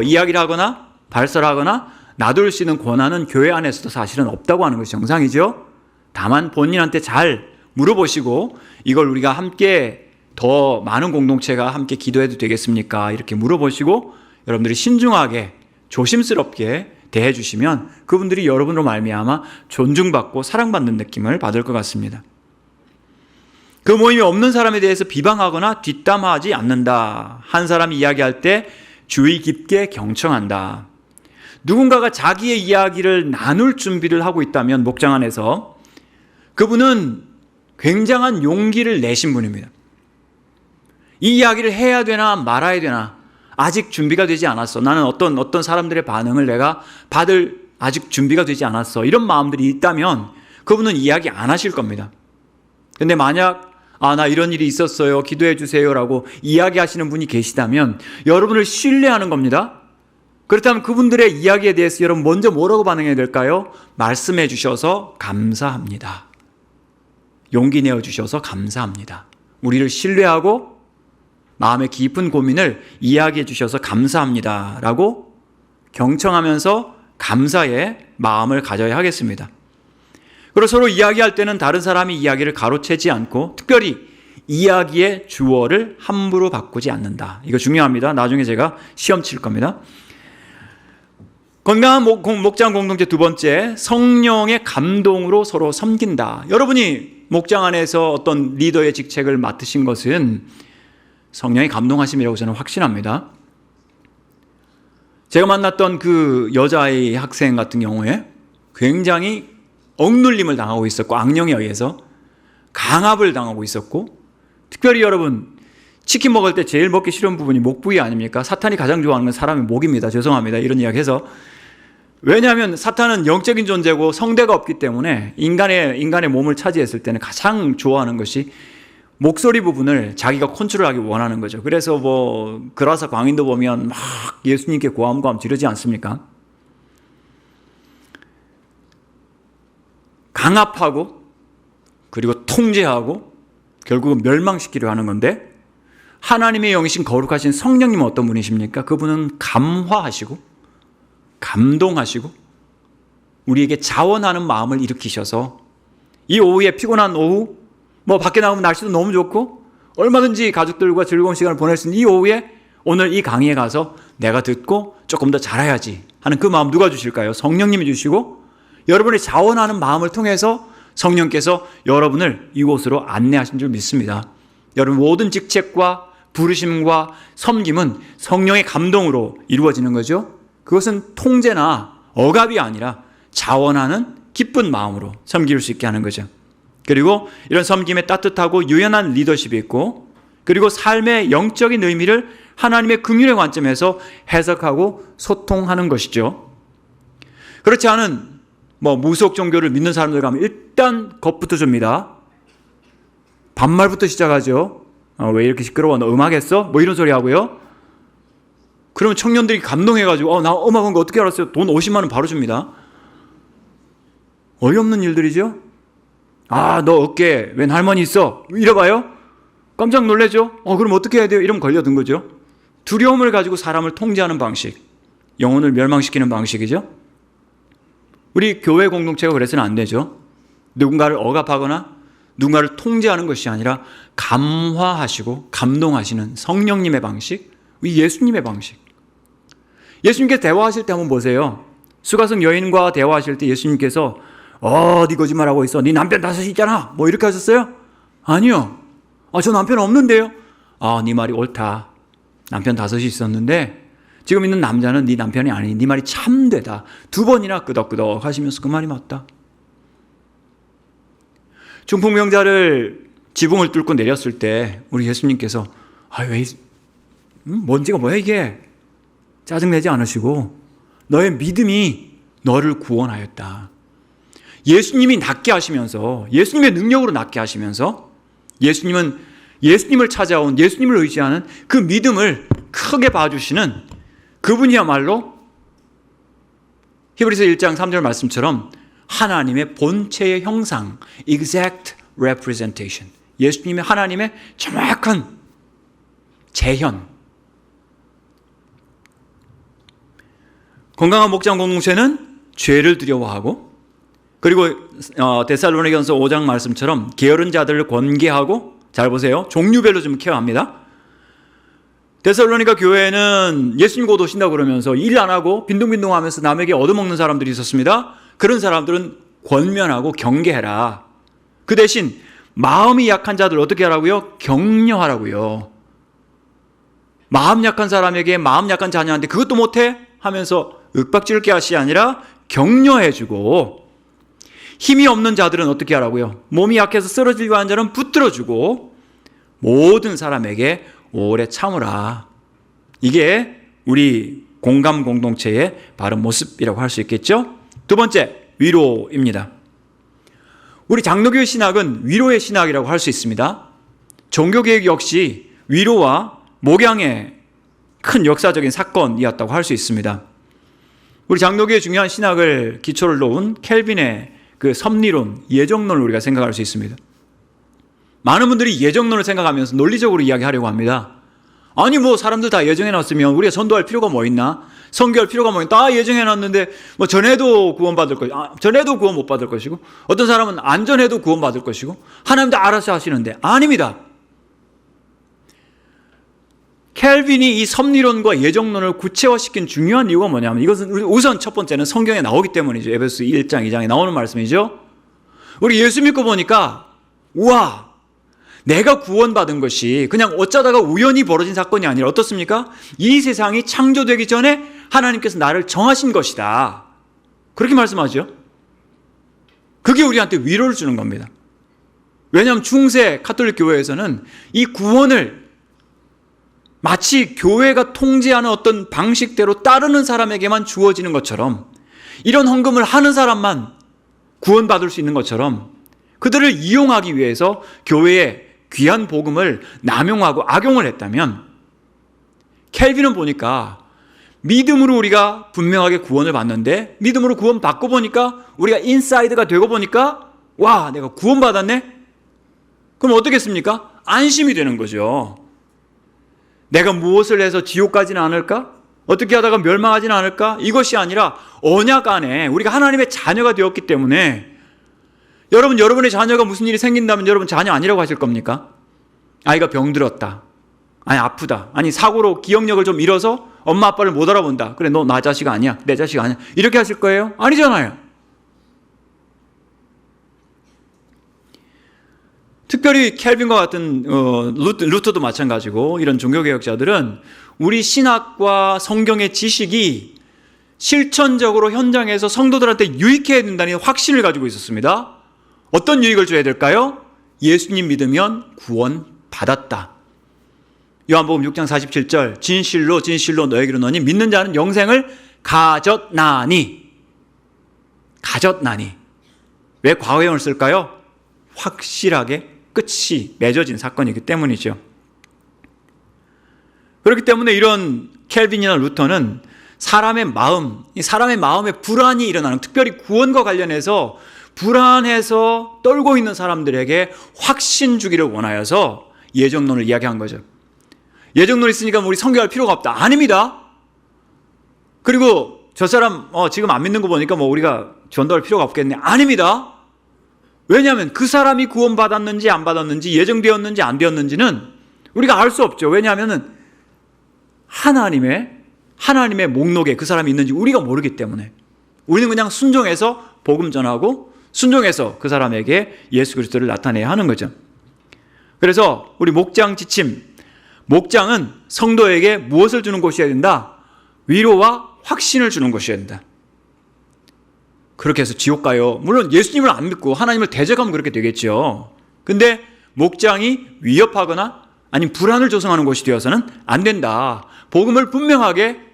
이야기를 하거나 발설하거나 놔둘 수 있는 권한은 교회 안에서도 사실은 없다고 하는 것이 정상이죠. 다만 본인한테 잘 물어보시고 이걸 우리가 함께 더 많은 공동체가 함께 기도해도 되겠습니까? 이렇게 물어보시고 여러분들이 신중하게 조심스럽게 대해 주시면 그분들이 여러분으로 말미암아 존중받고 사랑받는 느낌을 받을 것 같습니다. 그 모임이 없는 사람에 대해서 비방하거나 뒷담화하지 않는다. 한 사람이 이야기할 때 주의 깊게 경청한다. 누군가가 자기의 이야기를 나눌 준비를 하고 있다면 목장 안에서 그분은 굉장한 용기를 내신 분입니다. 이 이야기를 해야 되나 말아야 되나, 아직 준비가 되지 않았어. 나는 어떤 사람들의 반응을 내가 받을 아직 준비가 되지 않았어. 이런 마음들이 있다면 그분은 이야기 안 하실 겁니다. 근데 만약 나 이런 일이 있었어요. 기도해 주세요라고 이야기하시는 분이 계시다면 여러분을 신뢰하는 겁니다. 그렇다면 그분들의 이야기에 대해서 여러분 먼저 뭐라고 반응해야 될까요? 말씀해 주셔서 감사합니다. 용기 내어 주셔서 감사합니다. 우리를 신뢰하고 마음의 깊은 고민을 이야기해 주셔서 감사합니다 라고 경청하면서 감사의 마음을 가져야 하겠습니다. 그리고 서로 이야기할 때는 다른 사람이 이야기를 가로채지 않고 특별히 이야기의 주어를 함부로 바꾸지 않는다. 이거 중요합니다. 나중에 제가 시험 칠 겁니다. 건강한 목장 공동체 두 번째, 성령의 감동으로 서로 섬긴다. 여러분이 목장 안에서 어떤 리더의 직책을 맡으신 것은 성령의 감동하심이라고 저는 확신합니다. 제가 만났던 그 여자아이 학생 같은 경우에 굉장히 억눌림을 당하고 있었고 악령에 의해서 강압을 당하고 있었고, 특별히 여러분 치킨 먹을 때 제일 먹기 싫은 부분이 목 부위 아닙니까? 사탄이 가장 좋아하는 건 사람의 목입니다. 죄송합니다. 이런 이야기 해서. 왜냐하면 사탄은 영적인 존재고 성대가 없기 때문에 인간의 몸을 차지했을 때는 가장 좋아하는 것이 목소리 부분을 자기가 컨트롤하기 원하는 거죠. 그래서 그라사 광인도 보면 막 예수님께 고함고함 지르지 않습니까? 강압하고 그리고 통제하고 결국은 멸망시키려 하는 건데, 하나님의 영이신 거룩하신 성령님은 어떤 분이십니까? 그분은 감화하시고 감동하시고 우리에게 자원하는 마음을 일으키셔서 이 오후에 피곤한 오후, 밖에 나가면 날씨도 너무 좋고 얼마든지 가족들과 즐거운 시간을 보낼 수 있는 이 오후에 오늘 이 강의에 가서 내가 듣고 조금 더 잘해야지 하는 그 마음 누가 주실까요? 성령님이 주시고 여러분의 자원하는 마음을 통해서 성령께서 여러분을 이곳으로 안내하신 줄 믿습니다. 여러분 모든 직책과 부르심과 섬김은 성령의 감동으로 이루어지는 거죠. 그것은 통제나 억압이 아니라 자원하는 기쁜 마음으로 섬길 수 있게 하는 거죠. 그리고 이런 섬김에 따뜻하고 유연한 리더십이 있고, 그리고 삶의 영적인 의미를 하나님의 긍휼의 관점에서 해석하고 소통하는 것이죠. 그렇지 않은 무속 종교를 믿는 사람들 가면 일단 겁부터 줍니다. 반말부터 시작하죠. 왜 이렇게 시끄러워? 너 음악했어? 이런 소리 하고요. 그러면 청년들이 감동해가지고 나 음악한 거 어떻게 알았어요? 돈 50만 원 바로 줍니다. 어이없는 일들이죠. 너 어깨에 웬 할머니 있어? 이래봐요. 깜짝 놀라죠. 그럼 어떻게 해야 돼요? 이러면 걸려든 거죠. 두려움을 가지고 사람을 통제하는 방식, 영혼을 멸망시키는 방식이죠. 우리 교회 공동체가 그래서는 안 되죠. 누군가를 억압하거나 누군가를 통제하는 것이 아니라 감화하시고 감동하시는 성령님의 방식, 예수님의 방식. 예수님께서 대화하실 때 한번 보세요. 수가성 여인과 대화하실 때 예수님께서 네 거짓말하고 있어. 네 남편 5이 있잖아. 이렇게 하셨어요? 아니요. 저 남편 없는데요. 네 말이 옳다. 남편 5이 있었는데 지금 있는 남자는 네 남편이 아니니 네 말이 참되다. 2번이나 끄덕끄덕 하시면서 그 말이 맞다. 중풍병자를 지붕을 뚫고 내렸을 때 우리 예수님께서 왜 먼지가 뭐야 이게? 짜증내지 않으시고 너의 믿음이 너를 구원하였다. 예수님이 낫게 하시면서, 예수님의 능력으로 낫게 하시면서, 예수님을 찾아온, 예수님을 의지하는 그 믿음을 크게 봐주시는 그분이야말로 히브리서 1장 3절 말씀처럼 하나님의 본체의 형상, exact representation. 예수님의 하나님의 정확한 재현. 건강한 목장 공동체는 죄를 두려워하고, 그리고 데살로니가전서 5장 말씀처럼 게으른 자들을 권계하고, 잘 보세요. 종류별로 좀 케어합니다. 데살로니가 교회에는 예수님 곧 오신다고 그러면서 일 안 하고 빈둥빈둥하면서 남에게 얻어먹는 사람들이 있었습니다. 그런 사람들은 권면하고 경계해라. 그 대신 마음이 약한 자들 어떻게 하라고요? 격려하라고요. 마음 약한 사람에게, 마음 약한 자녀한테 그것도 못해? 하면서 윽박지를 게 하시 아니라 격려해주고, 힘이 없는 자들은 어떻게 하라고요? 몸이 약해서 쓰러지려고 하는 자는 붙들어주고, 모든 사람에게 오래 참으라. 이게 우리 공감 공동체의 바른 모습이라고 할 수 있겠죠. 두 번째, 위로입니다. 우리 장로교의 신학은 위로의 신학이라고 할 수 있습니다. 종교개혁 역시 위로와 목양의 큰 역사적인 사건이었다고 할 수 있습니다. 우리 장로교의 중요한 신학을 기초를 놓은 켈빈의 그 섭리론, 예정론을 우리가 생각할 수 있습니다. 많은 분들이 예정론을 생각하면서 논리적으로 이야기하려고 합니다. 아니 뭐 사람들 다 예정해놨으면 우리가 전도할 필요가 뭐 있나? 선교할 필요가 뭐 있나? 다 예정해놨는데 뭐 전에도 구원받을 것이고 전에도 구원 못 받을 것이고 어떤 사람은 안 전에도 구원받을 것이고 하나님도 알아서 하시는데 아닙니다. 켈빈이 이 섭리론과 예정론을 구체화시킨 중요한 이유가 뭐냐면 이것은 우선 첫 번째는 성경에 나오기 때문이죠. 에베소 1장 2장에 나오는 말씀이죠. 우리 예수 믿고 보니까 우와, 내가 구원받은 것이 그냥 어쩌다가 우연히 벌어진 사건이 아니라 어떻습니까? 이 세상이 창조되기 전에 하나님께서 나를 정하신 것이다. 그렇게 말씀하죠. 그게 우리한테 위로를 주는 겁니다. 왜냐하면 중세 가톨릭 교회에서는 이 구원을 마치 교회가 통제하는 어떤 방식대로 따르는 사람에게만 주어지는 것처럼, 이런 헌금을 하는 사람만 구원받을 수 있는 것처럼 그들을 이용하기 위해서 교회의 귀한 복음을 남용하고 악용을 했다면, 켈빈은 보니까 믿음으로 우리가 분명하게 구원을 받는데, 믿음으로 구원 받고 보니까 우리가 인사이드가 되고 보니까 와, 내가 구원받았네? 그럼 어떻겠습니까? 안심이 되는 거죠. 내가 무엇을 해서 지옥 가지는 않을까? 어떻게 하다가 멸망하지는 않을까? 이것이 아니라 언약 안에 우리가 하나님의 자녀가 되었기 때문에, 여러분, 여러분의 자녀가 무슨 일이 생긴다면 여러분 자녀 아니라고 하실 겁니까? 아이가 병들었다, 아니 아프다, 아니 사고로 기억력을 좀 잃어서 엄마 아빠를 못 알아본다. 그래, 너 나 자식 아니야, 내 자식 아니야, 이렇게 하실 거예요? 아니잖아요. 특별히 켈빈과 같은 루터도 마찬가지고 이런 종교개혁자들은 우리 신학과 성경의 지식이 실천적으로 현장에서 성도들한테 유익해야 된다는 확신을 가지고 있었습니다. 어떤 유익을 줘야 될까요? 예수님 믿으면 구원 받았다. 요한복음 6장 47절, 진실로 진실로 너에게로 너니 믿는 자는 영생을 가졌나니. 가졌나니. 왜 과거형을 쓸까요? 확실하게 끝이 맺어진 사건이기 때문이죠. 그렇기 때문에 이런 켈빈이나 루터는 사람의 마음에 불안이 일어나는, 특별히 구원과 관련해서 불안해서 떨고 있는 사람들에게 확신 주기를 원하여서 예정론을 이야기한 거죠. 예정론 있으니까 우리 선교할 필요가 없다. 아닙니다. 그리고 저 사람 지금 안 믿는 거 보니까 뭐 우리가 전도할 필요가 없겠네. 아닙니다. 왜냐하면 그 사람이 구원받았는지 안 받았는지, 예정되었는지 안 되었는지는 우리가 알 수 없죠. 왜냐하면 하나님의 목록에 그 사람이 있는지 우리가 모르기 때문에 우리는 그냥 순종해서 복음 전하고 순종해서 그 사람에게 예수 그리스도를 나타내야 하는 거죠. 그래서 우리 목장 지침, 목장은 성도에게 무엇을 주는 곳이어야 된다? 위로와 확신을 주는 곳이어야 된다. 그렇게 해서 지옥 가요. 물론 예수님을 안 믿고 하나님을 대적하면 그렇게 되겠죠. 근데 목장이 위협하거나 아니면 불안을 조성하는 곳이 되어서는 안 된다. 복음을 분명하게,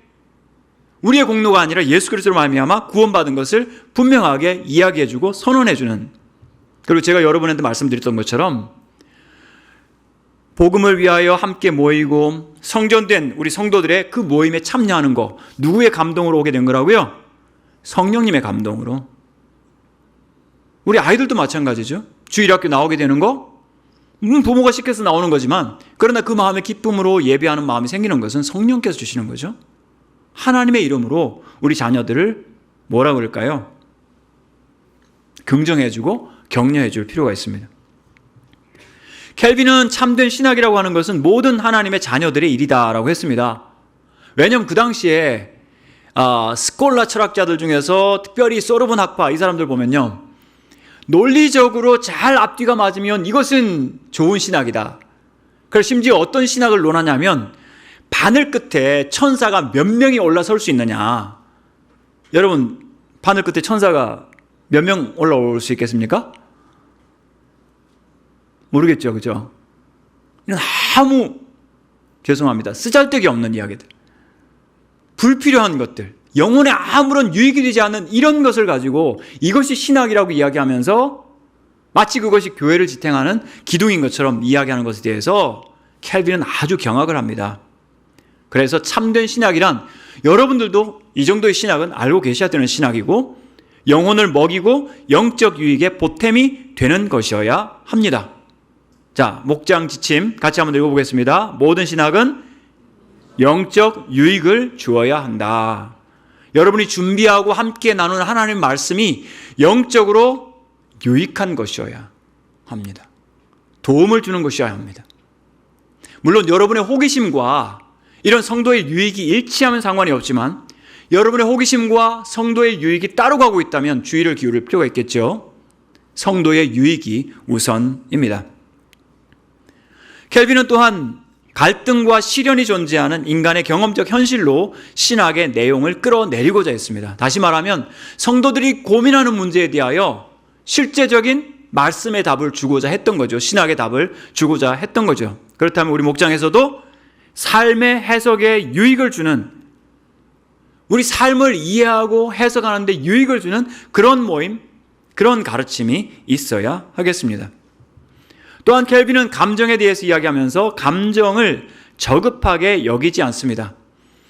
우리의 공로가 아니라 예수 그리스도로 말미암아 구원받은 것을 분명하게 이야기해주고 선언해주는, 그리고 제가 여러분한테 말씀드렸던 것처럼 복음을 위하여 함께 모이고 성전된 우리 성도들의 그 모임에 참여하는 거, 누구의 감동으로 오게 된 거라고요? 성령님의 감동으로. 우리 아이들도 마찬가지죠. 주일학교 나오게 되는 거, 부모가 시켜서 나오는 거지만, 그러나 그 마음의 기쁨으로 예배하는 마음이 생기는 것은 성령께서 주시는 거죠. 하나님의 이름으로 우리 자녀들을 뭐라 그럴까요? 긍정해주고 격려해줄 필요가 있습니다. 켈빈은 참된 신학이라고 하는 것은 모든 하나님의 자녀들의 일이다라고 했습니다. 왜냐하면 그 당시에 스콜라 철학자들 중에서 특별히 소르본 학파, 이 사람들 보면요, 논리적으로 잘 앞뒤가 맞으면 이것은 좋은 신학이다. 그래서 심지어 어떤 신학을 논하냐면 바늘 끝에 천사가 몇 명이 올라설 수 있느냐. 여러분, 바늘 끝에 천사가 몇 명 올라올 수 있겠습니까? 모르겠죠, 그죠? 아무 죄송합니다. 쓰잘데기 없는 이야기들, 불필요한 것들, 영혼에 아무런 유익이 되지 않는 이런 것을 가지고 이것이 신학이라고 이야기하면서 마치 그것이 교회를 지탱하는 기둥인 것처럼 이야기하는 것에 대해서 켈빈은 아주 경악을 합니다. 그래서 참된 신학이란 여러분들도 이 정도의 신학은 알고 계셔야 되는 신학이고 영혼을 먹이고 영적 유익의 보탬이 되는 것이어야 합니다. 자, 목장 지침 같이 한번 읽어보겠습니다. 모든 신학은 영적 유익을 주어야 한다. 여러분이 준비하고 함께 나누는 하나님의 말씀이 영적으로 유익한 것이어야 합니다. 도움을 주는 것이어야 합니다. 물론 여러분의 호기심과 이런 성도의 유익이 일치하면 상관이 없지만 여러분의 호기심과 성도의 유익이 따로 가고 있다면 주의를 기울일 필요가 있겠죠. 성도의 유익이 우선입니다. 켈빈은 또한 갈등과 시련이 존재하는 인간의 경험적 현실로 신학의 내용을 끌어내리고자 했습니다. 다시 말하면 성도들이 고민하는 문제에 대하여 실제적인 말씀의 답을 주고자 했던 거죠. 신학의 답을 주고자 했던 거죠. 그렇다면 우리 목장에서도 삶의 해석에 유익을 주는, 우리 삶을 이해하고 해석하는데 유익을 주는 그런 모임, 그런 가르침이 있어야 하겠습니다. 또한 켈빈은 감정에 대해서 이야기하면서 감정을 저급하게 여기지 않습니다.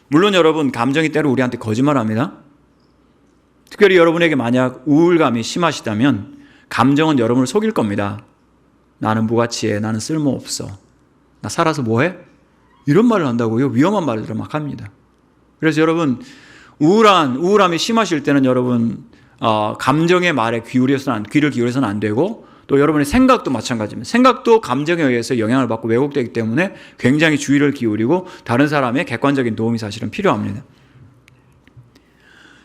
물론 여러분, 감정이 때로 우리한테 거짓말합니다. 특별히 여러분에게 만약 우울감이 심하시다면 감정은 여러분을 속일 겁니다. 나는 무가치해, 나는 쓸모없어, 나 살아서 뭐해? 이런 말을 한다고요? 위험한 말들을 막 합니다. 그래서 여러분, 우울함이 심하실 때는 여러분 감정의 말에 귀를 기울여서는 안 되고, 또 여러분의 생각도 마찬가지입니다. 생각도 감정에 의해서 영향을 받고 왜곡되기 때문에 굉장히 주의를 기울이고 다른 사람의 객관적인 도움이 사실은 필요합니다.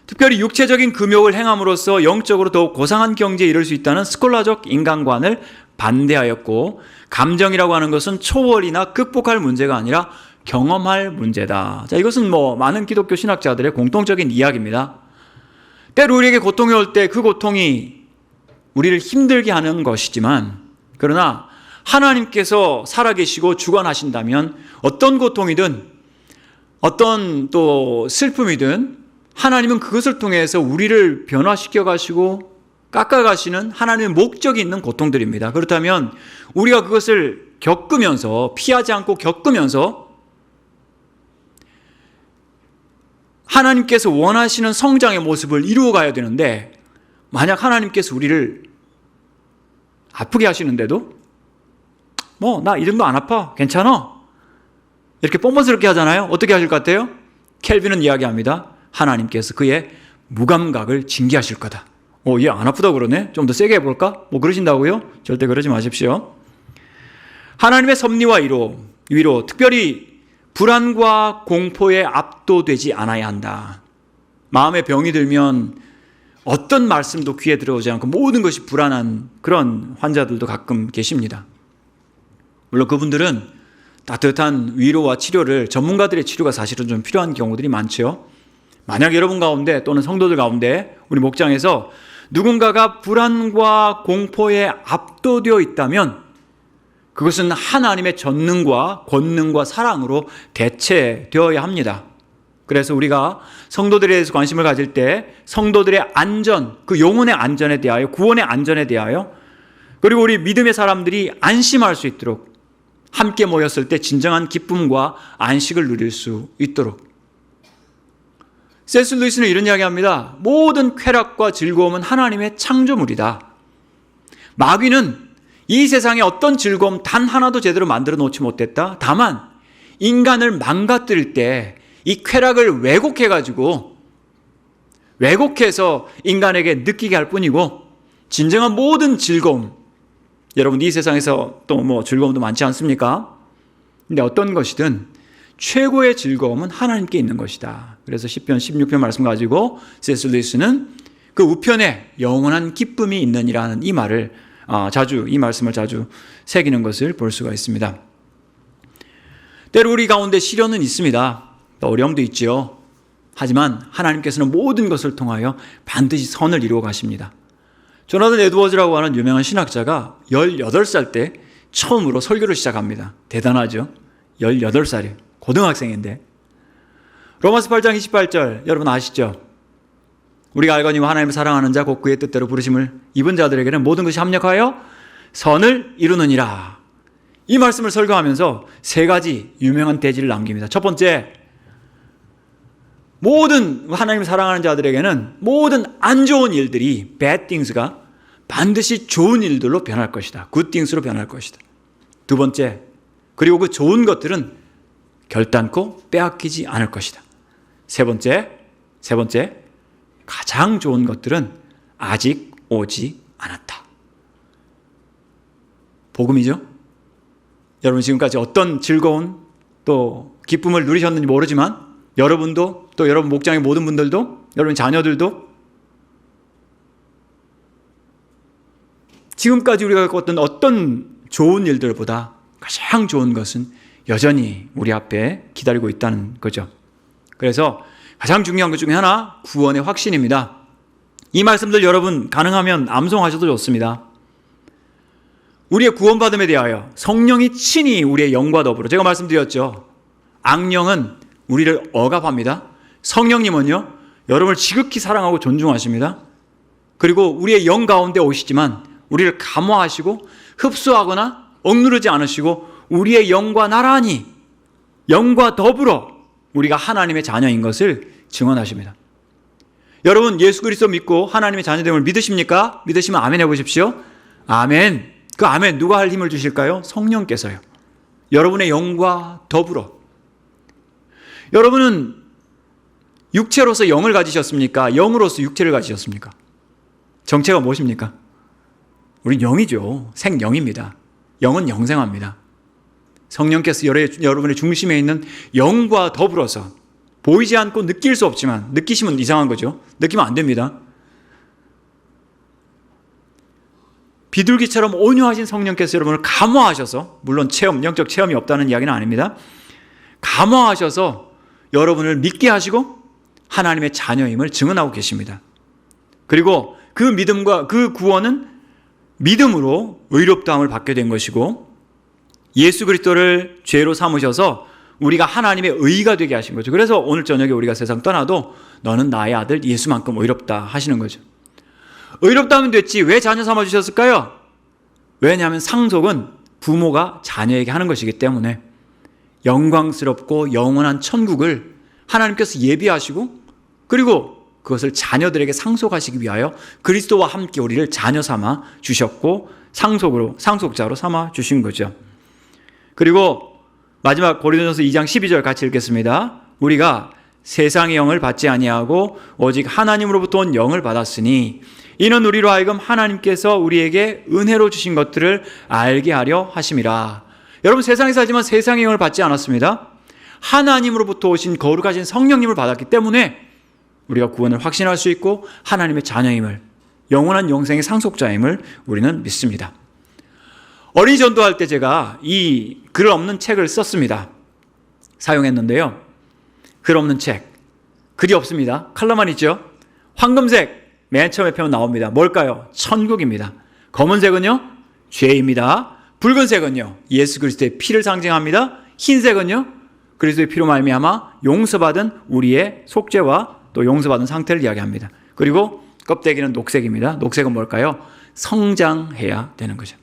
특별히 육체적인 금욕을 행함으로써 영적으로 더욱 고상한 경지에 이를 수 있다는 스콜라적 인간관을 반대하였고, 감정이라고 하는 것은 초월이나 극복할 문제가 아니라 경험할 문제다. 자, 이것은 많은 기독교 신학자들의 공통적인 이야기입니다. 때로 우리에게 고통이 올 때 그 고통이 우리를 힘들게 하는 것이지만, 그러나 하나님께서 살아계시고 주관하신다면 어떤 고통이든 어떤 또 슬픔이든 하나님은 그것을 통해서 우리를 변화시켜 가시고 깎아 가시는 하나님의 목적이 있는 고통들입니다. 그렇다면 우리가 그것을 겪으면서, 피하지 않고 겪으면서 하나님께서 원하시는 성장의 모습을 이루어 가야 되는데, 만약 하나님께서 우리를 아프게 하시는데도 나 이 정도 안 아파, 괜찮아, 이렇게 뻔뻔스럽게 하잖아요. 어떻게 하실 것 같아요? 켈빈은 이야기합니다. 하나님께서 그의 무감각을 징계하실 거다. 얘 안 아프다 그러네, 좀 더 세게 해볼까? 그러신다고요? 절대 그러지 마십시오. 하나님의 섭리와 위로, 특별히 불안과 공포에 압도되지 않아야 한다. 마음에 병이 들면 어떤 말씀도 귀에 들어오지 않고 모든 것이 불안한 그런 환자들도 가끔 계십니다. 물론 그분들은 따뜻한 위로와 치료를, 전문가들의 치료가 사실은 좀 필요한 경우들이 많죠. 만약 여러분 가운데 또는 성도들 가운데 우리 목장에서 누군가가 불안과 공포에 압도되어 있다면 그것은 하나님의 전능과 권능과 사랑으로 대체되어야 합니다. 그래서 우리가 성도들에 대해서 관심을 가질 때 성도들의 안전, 그 영혼의 안전에 대하여, 구원의 안전에 대하여, 그리고 우리 믿음의 사람들이 안심할 수 있도록, 함께 모였을 때 진정한 기쁨과 안식을 누릴 수 있도록. C.S. 루이스는 이런 이야기합니다. 모든 쾌락과 즐거움은 하나님의 창조물이다. 마귀는 이 세상에 어떤 즐거움 단 하나도 제대로 만들어 놓지 못했다. 다만 인간을 망가뜨릴 때 이 쾌락을 왜곡해서 인간에게 느끼게 할 뿐이고, 진정한 모든 즐거움, 여러분 이 세상에서 또 즐거움도 많지 않습니까? 근데 어떤 것이든 최고의 즐거움은 하나님께 있는 것이다. 그래서 시편 16편 말씀 가지고 C.S. 루이스는 그 우편에 영원한 기쁨이 있느니라는 이 말씀을 자주 새기는 것을 볼 수가 있습니다. 때로 우리 가운데 시련은 있습니다. 어려움도 있지요. 하지만 하나님께서는 모든 것을 통하여 반드시 선을 이루어 가십니다. 조나단 에드워즈라고 하는 유명한 신학자가 18살 때 처음으로 설교를 시작합니다. 대단하죠. 18살이에요. 고등학생인데. 로마서 8장 28절 여러분 아시죠? 우리가 알거니와 하나님을 사랑하는 자 곧 그의 뜻대로 부르심을 입은 자들에게는 모든 것이 합력하여 선을 이루느니라. 이 말씀을 설교하면서 세 가지 유명한 대지를 남깁니다. 첫 번째, 모든 하나님을 사랑하는 자들에게는 모든 안 좋은 일들이 bad things가 반드시 좋은 일들로 변할 것이다. good things로 변할 것이다. 두 번째, 그리고 그 좋은 것들은 결단코 빼앗기지 않을 것이다. 세 번째, 가장 좋은 것들은 아직 오지 않았다. 복음이죠? 여러분 지금까지 어떤 즐거운 또 기쁨을 누리셨는지 모르지만 여러분도 또 여러분 목장의 모든 분들도 여러분 자녀들도 지금까지 우리가 겪었던 어떤 좋은 일들보다 가장 좋은 것은 여전히 우리 앞에 기다리고 있다는 거죠. 그래서 가장 중요한 것 중에 하나, 구원의 확신입니다. 이 말씀들 여러분 가능하면 암송하셔도 좋습니다. 우리의 구원받음에 대하여 성령이 친히 우리의 영과 더불어, 제가 말씀드렸죠. 악령은 우리를 억압합니다. 성령님은요, 여러분을 지극히 사랑하고 존중하십니다. 그리고 우리의 영 가운데 오시지만 우리를 감화하시고 흡수하거나 억누르지 않으시고 우리의 영과 나란히, 영과 더불어 우리가 하나님의 자녀인 것을 증언하십니다. 여러분 예수 그리스도 믿고 하나님의 자녀됨을 믿으십니까? 믿으시면 아멘 해보십시오. 아멘. 그 아멘 누가 할 힘을 주실까요? 성령께서요. 여러분의 영과 더불어. 여러분은 육체로서 영을 가지셨습니까? 영으로서 육체를 가지셨습니까? 정체가 무엇입니까? 우린 영이죠. 생영입니다. 영은 영생합니다. 성령께서 여러분의 중심에 있는 영과 더불어서 보이지 않고 느낄 수 없지만, 느끼시면 이상한 거죠. 느끼면 안 됩니다. 비둘기처럼 온유하신 성령께서 여러분을 감화하셔서, 물론 영적 체험이 없다는 이야기는 아닙니다. 감화하셔서 여러분을 믿게 하시고 하나님의 자녀임을 증언하고 계십니다. 그리고 그 믿음과 그 구원은 믿음으로 의롭다함을 받게 된 것이고, 예수 그리스도를 죄로 삼으셔서 우리가 하나님의 의가 되게 하신 거죠. 그래서 오늘 저녁에 우리가 세상 떠나도 너는 나의 아들 예수만큼 의롭다 하시는 거죠. 의롭다 하면 됐지 왜 자녀 삼아주셨을까요? 왜냐하면 상속은 부모가 자녀에게 하는 것이기 때문에 영광스럽고 영원한 천국을 하나님께서 예비하시고, 그리고 그것을 자녀들에게 상속하시기 위하여 그리스도와 함께 우리를 자녀 삼아 주셨고 상속자로 삼아 주신 거죠. 그리고 마지막 고린도전서 2장 12절 같이 읽겠습니다. 우리가 세상의 영을 받지 아니하고 오직 하나님으로부터 온 영을 받았으니 이는 우리로 하여금 하나님께서 우리에게 은혜로 주신 것들을 알게 하려 하심이라. 여러분 세상에 살지만 세상의 영을 받지 않았습니다. 하나님으로부터 오신 거룩하신 성령님을 받았기 때문에 우리가 구원을 확신할 수 있고 하나님의 자녀임을, 영원한 영생의 상속자임을 우리는 믿습니다. 어린이 전도할 때 제가 이 글 없는 책을 썼습니다. 사용했는데요. 글 없는 책. 글이 없습니다. 컬러만 있죠. 황금색 맨 처음에 펴면 나옵니다. 뭘까요? 천국입니다. 검은색은요? 죄입니다. 붉은색은요? 예수 그리스도의 피를 상징합니다. 흰색은요? 그리스도의 피로 말미암아 용서받은 우리의 속죄와 또 용서받은 상태를 이야기합니다. 그리고 껍데기는 녹색입니다. 녹색은 뭘까요? 성장해야 되는 거죠.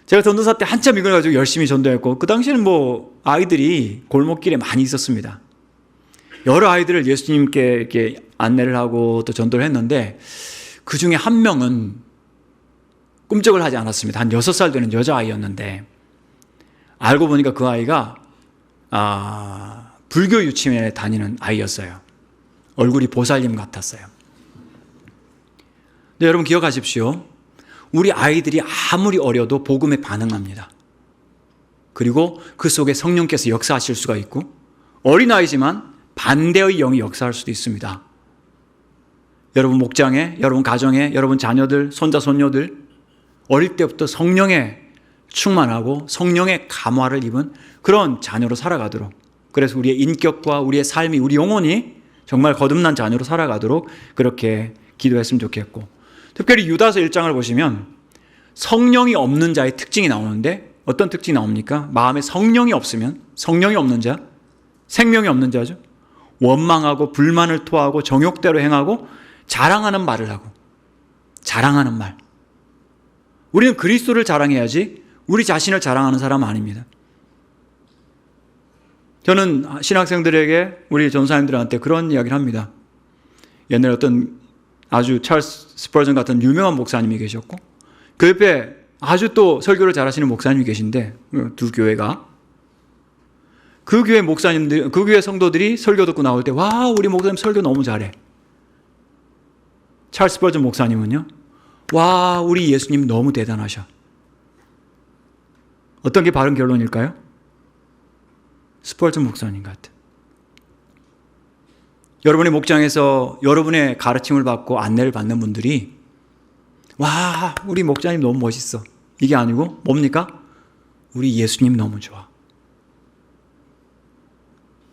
제가 전도사 때 한참 이걸 가지고 열심히 전도했고, 그 당시에는 아이들이 골목길에 많이 있었습니다. 여러 아이들을 예수님께 이렇게 안내를 하고 또 전도를 했는데, 그 중에 한 명은 꿈쩍을 하지 않았습니다. 한 6살 되는 여자아이였는데, 알고 보니까 그 아이가 불교 유치원에 다니는 아이였어요. 얼굴이 보살님 같았어요. 근데 여러분 기억하십시오. 우리 아이들이 아무리 어려도 복음에 반응합니다. 그리고 그 속에 성령께서 역사하실 수가 있고, 어린아이지만 반대의 영이 역사할 수도 있습니다. 여러분 목장에, 여러분 가정에, 여러분 자녀들, 손자, 손녀들 어릴 때부터 성령에 충만하고 성령의 감화를 입은 그런 자녀로 살아가도록, 그래서 우리의 인격과 우리의 삶이, 우리 영혼이 정말 거듭난 자녀로 살아가도록 그렇게 기도했으면 좋겠고, 특별히 유다서 1장을 보시면 성령이 없는 자의 특징이 나오는데 어떤 특징이 나옵니까? 마음에 성령이 없으면, 성령이 없는 자, 생명이 없는 자죠. 원망하고 불만을 토하고 정욕대로 행하고 자랑하는 말을 하고, 자랑하는 말. 우리는 그리스도를 자랑해야지 우리 자신을 자랑하는 사람은 아닙니다. 저는 신학생들에게, 우리 전사님들한테 그런 이야기를 합니다. 옛날에 어떤 아주 찰스 스펄전 같은 유명한 목사님이 계셨고, 그 옆에 아주 또 설교를 잘하시는 목사님이 계신데, 두 교회가, 그 교회 목사님들, 그 교회 성도들이 설교 듣고 나올 때, 와, 우리 목사님 설교 너무 잘해. 찰스 스펄전 목사님은요, 와, 우리 예수님 너무 대단하셔. 어떤 게 바른 결론일까요? 스펄전 목사님 같아. 여러분의 목장에서 여러분의 가르침을 받고 안내를 받는 분들이, 와, 우리 목자님 너무 멋있어. 이게 아니고 뭡니까? 우리 예수님 너무 좋아.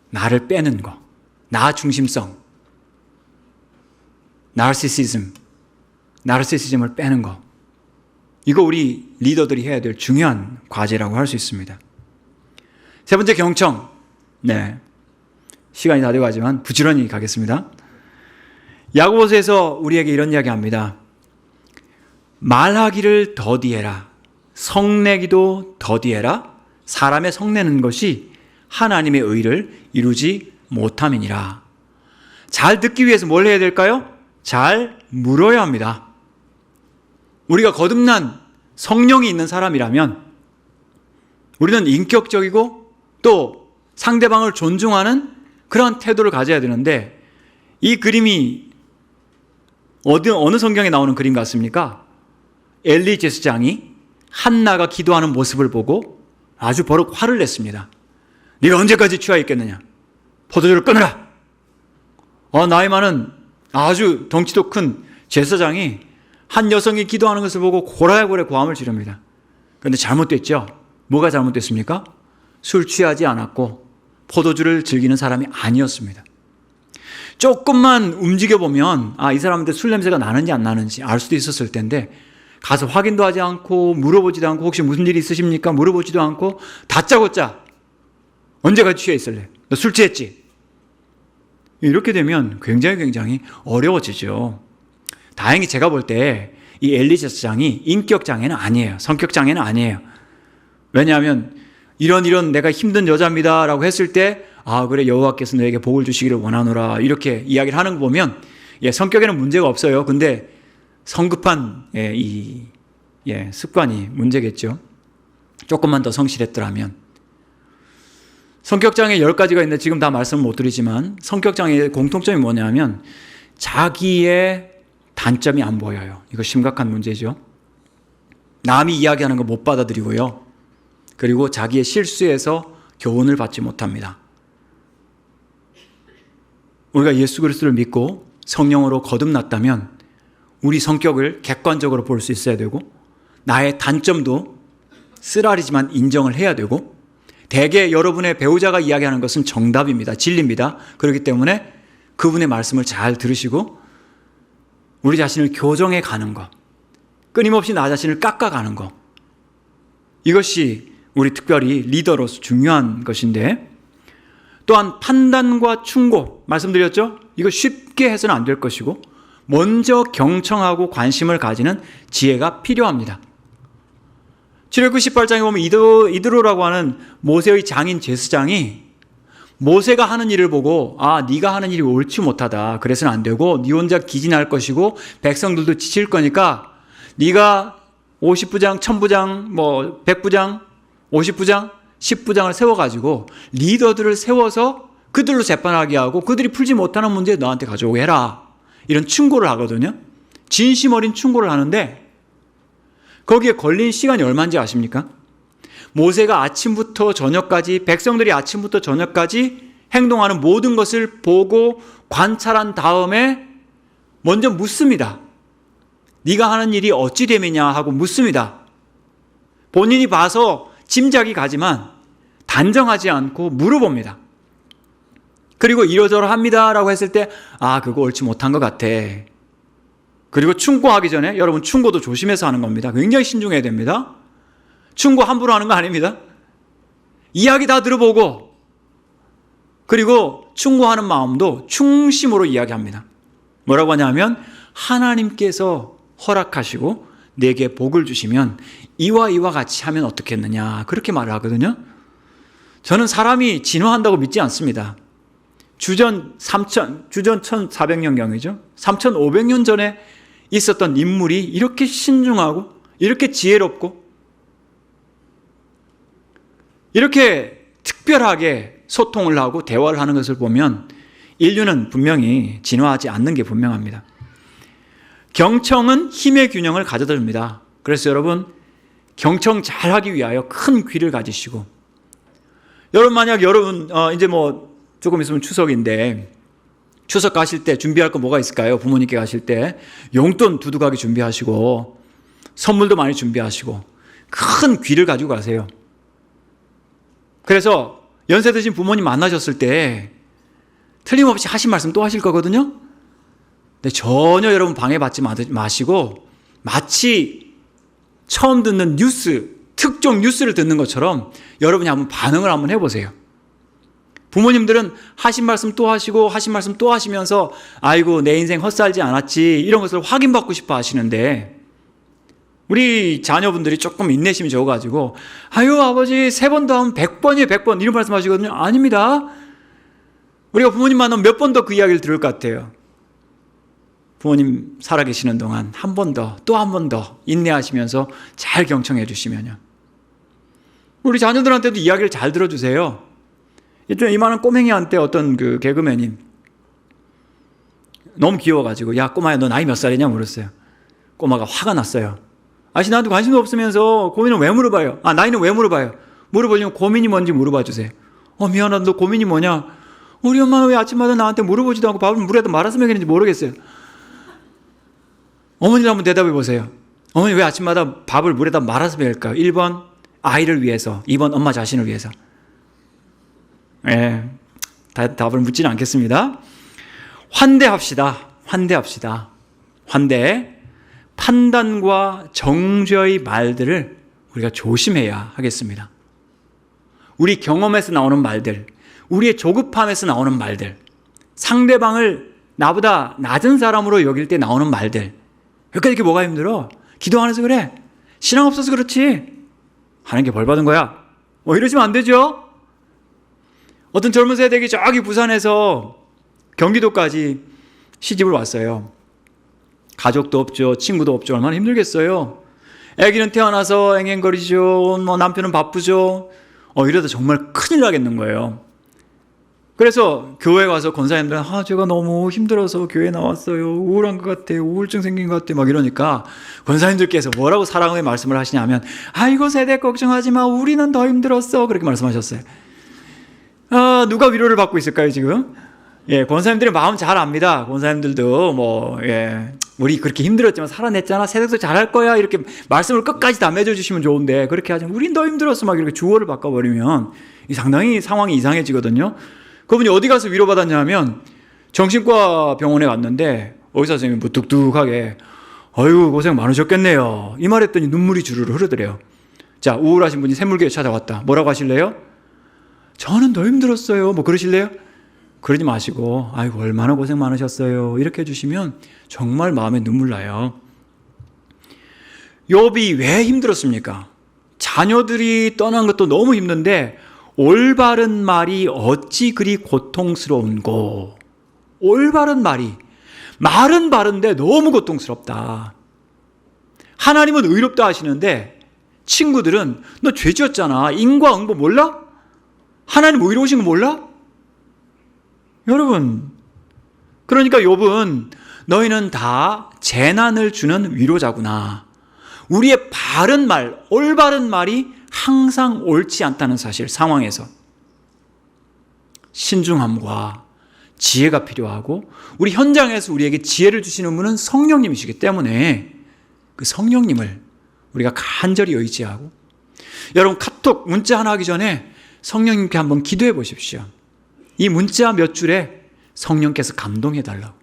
나를 빼는 거, 나 중심성, 나르시시즘을 빼는 거, 이거 우리 리더들이 해야 될 중요한 과제라고 할 수 있습니다. 세 번째, 경청. 네, 시간이 다 돼가지만 부지런히 가겠습니다. 야고보서에서 우리에게 이런 이야기합니다. 말하기를 더디해라, 성내기도 더디해라. 사람의 성내는 것이 하나님의 의를 이루지 못함이니라. 잘 듣기 위해서 뭘 해야 될까요? 잘 물어야 합니다. 우리가 거듭난 성령이 있는 사람이라면 우리는 인격적이고 또 상대방을 존중하는 그런 태도를 가져야 되는데, 이 그림이 어느 성경에 나오는 그림 같습니까? 엘리 제사장이 한나가 기도하는 모습을 보고 아주 버럭 화를 냈습니다. 네가 언제까지 취하 있겠느냐? 포도주를 끊으라. 나이 많은 아주 덩치도 큰 제사장이 한 여성이 기도하는 것을 보고 고라고래 고함을 지릅니다. 그런데 잘못됐죠? 뭐가 잘못됐습니까? 술 취하지 않았고 포도주를 즐기는 사람이 아니었습니다. 조금만 움직여보면 이 사람한테 술 냄새가 나는지 안 나는지 알 수도 있었을 텐데, 가서 확인도 하지 않고 물어보지도 않고 혹시 무슨 일이 있으십니까? 물어보지도 않고 다짜고짜 언제까지 취해 있을래? 너 술 취했지? 이렇게 되면 굉장히 어려워지죠. 다행히 제가 볼 때 이 엘리 제사장이 인격장애는 아니에요. 성격장애는 아니에요. 왜냐하면 이런 내가 힘든 여자입니다 라고 했을 때, 그래, 여호와께서 너에게 복을 주시기를 원하노라, 이렇게 이야기를 하는 거 보면 성격에는 문제가 없어요. 근데 성급한 습관이 문제겠죠. 조금만 더 성실했더라면. 성격장애 10가지가 있는데 지금 다 말씀을 못 드리지만, 성격장애의 공통점이 뭐냐면 자기의 단점이 안 보여요. 이거 심각한 문제죠. 남이 이야기하는 거 못 받아들이고요. 그리고 자기의 실수에서 교훈을 받지 못합니다. 우리가 예수 그리스도를 믿고 성령으로 거듭났다면 우리 성격을 객관적으로 볼 수 있어야 되고, 나의 단점도 쓰라리지만 인정을 해야 되고, 대개 여러분의 배우자가 이야기하는 것은 정답입니다. 진리입니다. 그렇기 때문에 그분의 말씀을 잘 들으시고 우리 자신을 교정해 가는 것, 끊임없이 나 자신을 깎아가는 것, 이것이 우리 특별히 리더로서 중요한 것인데, 또한 판단과 충고, 말씀드렸죠? 이거 쉽게 해서는 안 될 것이고 먼저 경청하고 관심을 가지는 지혜가 필요합니다. 출애굽기 18장에 보면 이드로라고 하는 모세의 장인 제사장이 모세가 하는 일을 보고 네가 하는 일이 옳지 못하다, 그래서는 안 되고 네 혼자 기진할 것이고 백성들도 지칠 거니까 네가 50부장, 1000부장, 100부장, 50부장, 10부장을 세워가지고 리더들을 세워서 그들로 재판하게 하고 그들이 풀지 못하는 문제 너한테 가져오게 해라, 이런 충고를 하거든요. 진심 어린 충고를 하는데 거기에 걸린 시간이 얼마인지 아십니까? 모세가 아침부터 저녁까지, 백성들이 아침부터 저녁까지 행동하는 모든 것을 보고 관찰한 다음에 먼저 묻습니다. 네가 하는 일이 어찌 됨이냐 하고 묻습니다. 본인이 봐서 짐작이 가지만 단정하지 않고 물어봅니다. 그리고 이러저러합니다 라고 했을 때 그거 옳지 못한 것 같아. 그리고 충고하기 전에, 여러분 충고도 조심해서 하는 겁니다. 굉장히 신중해야 됩니다. 충고 함부로 하는 거 아닙니다. 이야기 다 들어보고, 그리고 충고하는 마음도 충심으로 이야기합니다. 뭐라고 하냐면 하나님께서 허락하시고 내게 복을 주시면 이와 이와 같이 하면 어떻겠느냐, 그렇게 말을 하거든요. 저는 사람이 진화한다고 믿지 않습니다. 주전 1400년경이죠. 3500년 전에 있었던 인물이 이렇게 신중하고 이렇게 지혜롭고 이렇게 특별하게 소통을 하고 대화를 하는 것을 보면 인류는 분명히 진화하지 않는 게 분명합니다. 경청은 힘의 균형을 가져다 줍니다. 그래서 여러분, 경청 잘하기 위하여 큰 귀를 가지시고, 여러분 만약 이제 조금 있으면 추석인데 추석 가실 때 준비할 거 뭐가 있을까요? 부모님께 가실 때 용돈 두둑하게 준비하시고 선물도 많이 준비하시고 큰 귀를 가지고 가세요. 그래서 연세 드신 부모님 만나셨을 때 틀림없이 하신 말씀 또 하실 거거든요. 근데 전혀 여러분 방해받지 마시고 마치 처음 듣는 특종 뉴스를 듣는 것처럼 여러분이 한번 반응을 한번 해보세요. 부모님들은 하신 말씀 또 하시고 하신 말씀 또 하시면서 아이고 내 인생 헛살지 않았지 이런 것을 확인받고 싶어 하시는데, 우리 자녀분들이 조금 인내심이 적어가지고 아유 아버지 3번 더 하면 100번이에요 100번 이런 말씀 하시거든요. 아닙니다. 우리가 부모님 만나면 몇 번 더 그 이야기를 들을 것 같아요. 부모님 살아계시는 동안 한 번 더 또 한 번 더 인내하시면서 잘 경청해 주시면요, 우리 자녀들한테도 이야기를 잘 들어주세요. 이만한 꼬맹이한테 어떤 그 개그맨이 너무 귀여워가지고 야 꼬마야 너 나이 몇 살이냐 물었어요. 꼬마가 화가 났어요. 아저씨 나한테 관심도 없으면서 고민은 왜 물어봐요? 나이는 왜 물어봐요? 물어보려면 고민이 뭔지 물어봐 주세요. 미안하다 너 고민이 뭐냐? 우리 엄마는 왜 아침마다 나한테 물어보지도 않고 밥을 물에다 말아서 먹이는지 모르겠어요. 어머니도 한번 대답해 보세요. 어머니 왜 아침마다 밥을 물에다 말아서 먹일까요? 1번 아이를 위해서, 2번 엄마 자신을 위해서. 답을 묻지는 않겠습니다. 환대합시다. 환대. 판단과 정죄의 말들을 우리가 조심해야 하겠습니다. 우리 경험에서 나오는 말들, 우리의 조급함에서 나오는 말들, 상대방을 나보다 낮은 사람으로 여길 때 나오는 말들, 여기까지 이렇게 뭐가 힘들어? 기도 안 해서 그래? 신앙 없어서 그렇지? 하는 게 벌 받은 거야? 이러시면 안 되죠? 어떤 젊은 세대가 저기 부산에서 경기도까지 시집을 왔어요. 가족도 없죠. 친구도 없죠. 얼마나 힘들겠어요. 아기는 태어나서 앵앵거리죠. 남편은 바쁘죠. 이러다 정말 큰일 나겠는 거예요. 그래서 교회 가서 권사님들은 제가 너무 힘들어서 교회 나왔어요. 우울한 것 같아요. 우울증 생긴 것 같아요. 막 이러니까 권사님들께서 뭐라고 사랑의 말씀을 하시냐면 아이고 세대 걱정하지 마. 우리는 더 힘들었어. 그렇게 말씀하셨어요. 누가 위로를 받고 있을까요 지금? 권사님들이 마음 잘 압니다. 권사님들도 우리 그렇게 힘들었지만 살아냈잖아. 세상도 잘할 거야. 이렇게 말씀을 끝까지 다 맺어주시면 좋은데 그렇게 하지 우린 더 힘들었어. 막 이렇게 주어를 바꿔버리면 상당히 상황이 이상해지거든요. 그분이 어디 가서 위로받았냐면 정신과 병원에 갔는데 의사 선생님이 무뚝뚝하게 아이고 고생 많으셨겠네요. 이 말했더니 눈물이 주르르 흐르더래요. 자, 우울하신 분이 샘물교회 찾아왔다. 뭐라고 하실래요? 저는 더 힘들었어요. 그러실래요? 그러지 마시고 아이고 얼마나 고생 많으셨어요. 이렇게 해주시면 정말 마음에 눈물 나요. 욥이 왜 힘들었습니까? 자녀들이 떠난 것도 너무 힘든데 올바른 말이 어찌 그리 고통스러운고. 올바른 말은 바른데 너무 고통스럽다. 하나님은 의롭다 하시는데 친구들은 너 죄 지었잖아. 인과응보 몰라? 하나님 의로우신 거 몰라? 여러분, 그러니까 욥은 너희는 다 재난을 주는 위로자구나. 우리의 바른 말, 올바른 말이 항상 옳지 않다는 사실, 상황에서 신중함과 지혜가 필요하고 우리 현장에서 우리에게 지혜를 주시는 분은 성령님이시기 때문에 그 성령님을 우리가 간절히 의지하고, 여러분 카톡 문자 하나 하기 전에 성령님께 한번 기도해 보십시오. 이 문자 몇 줄에 성령께서 감동해 달라고.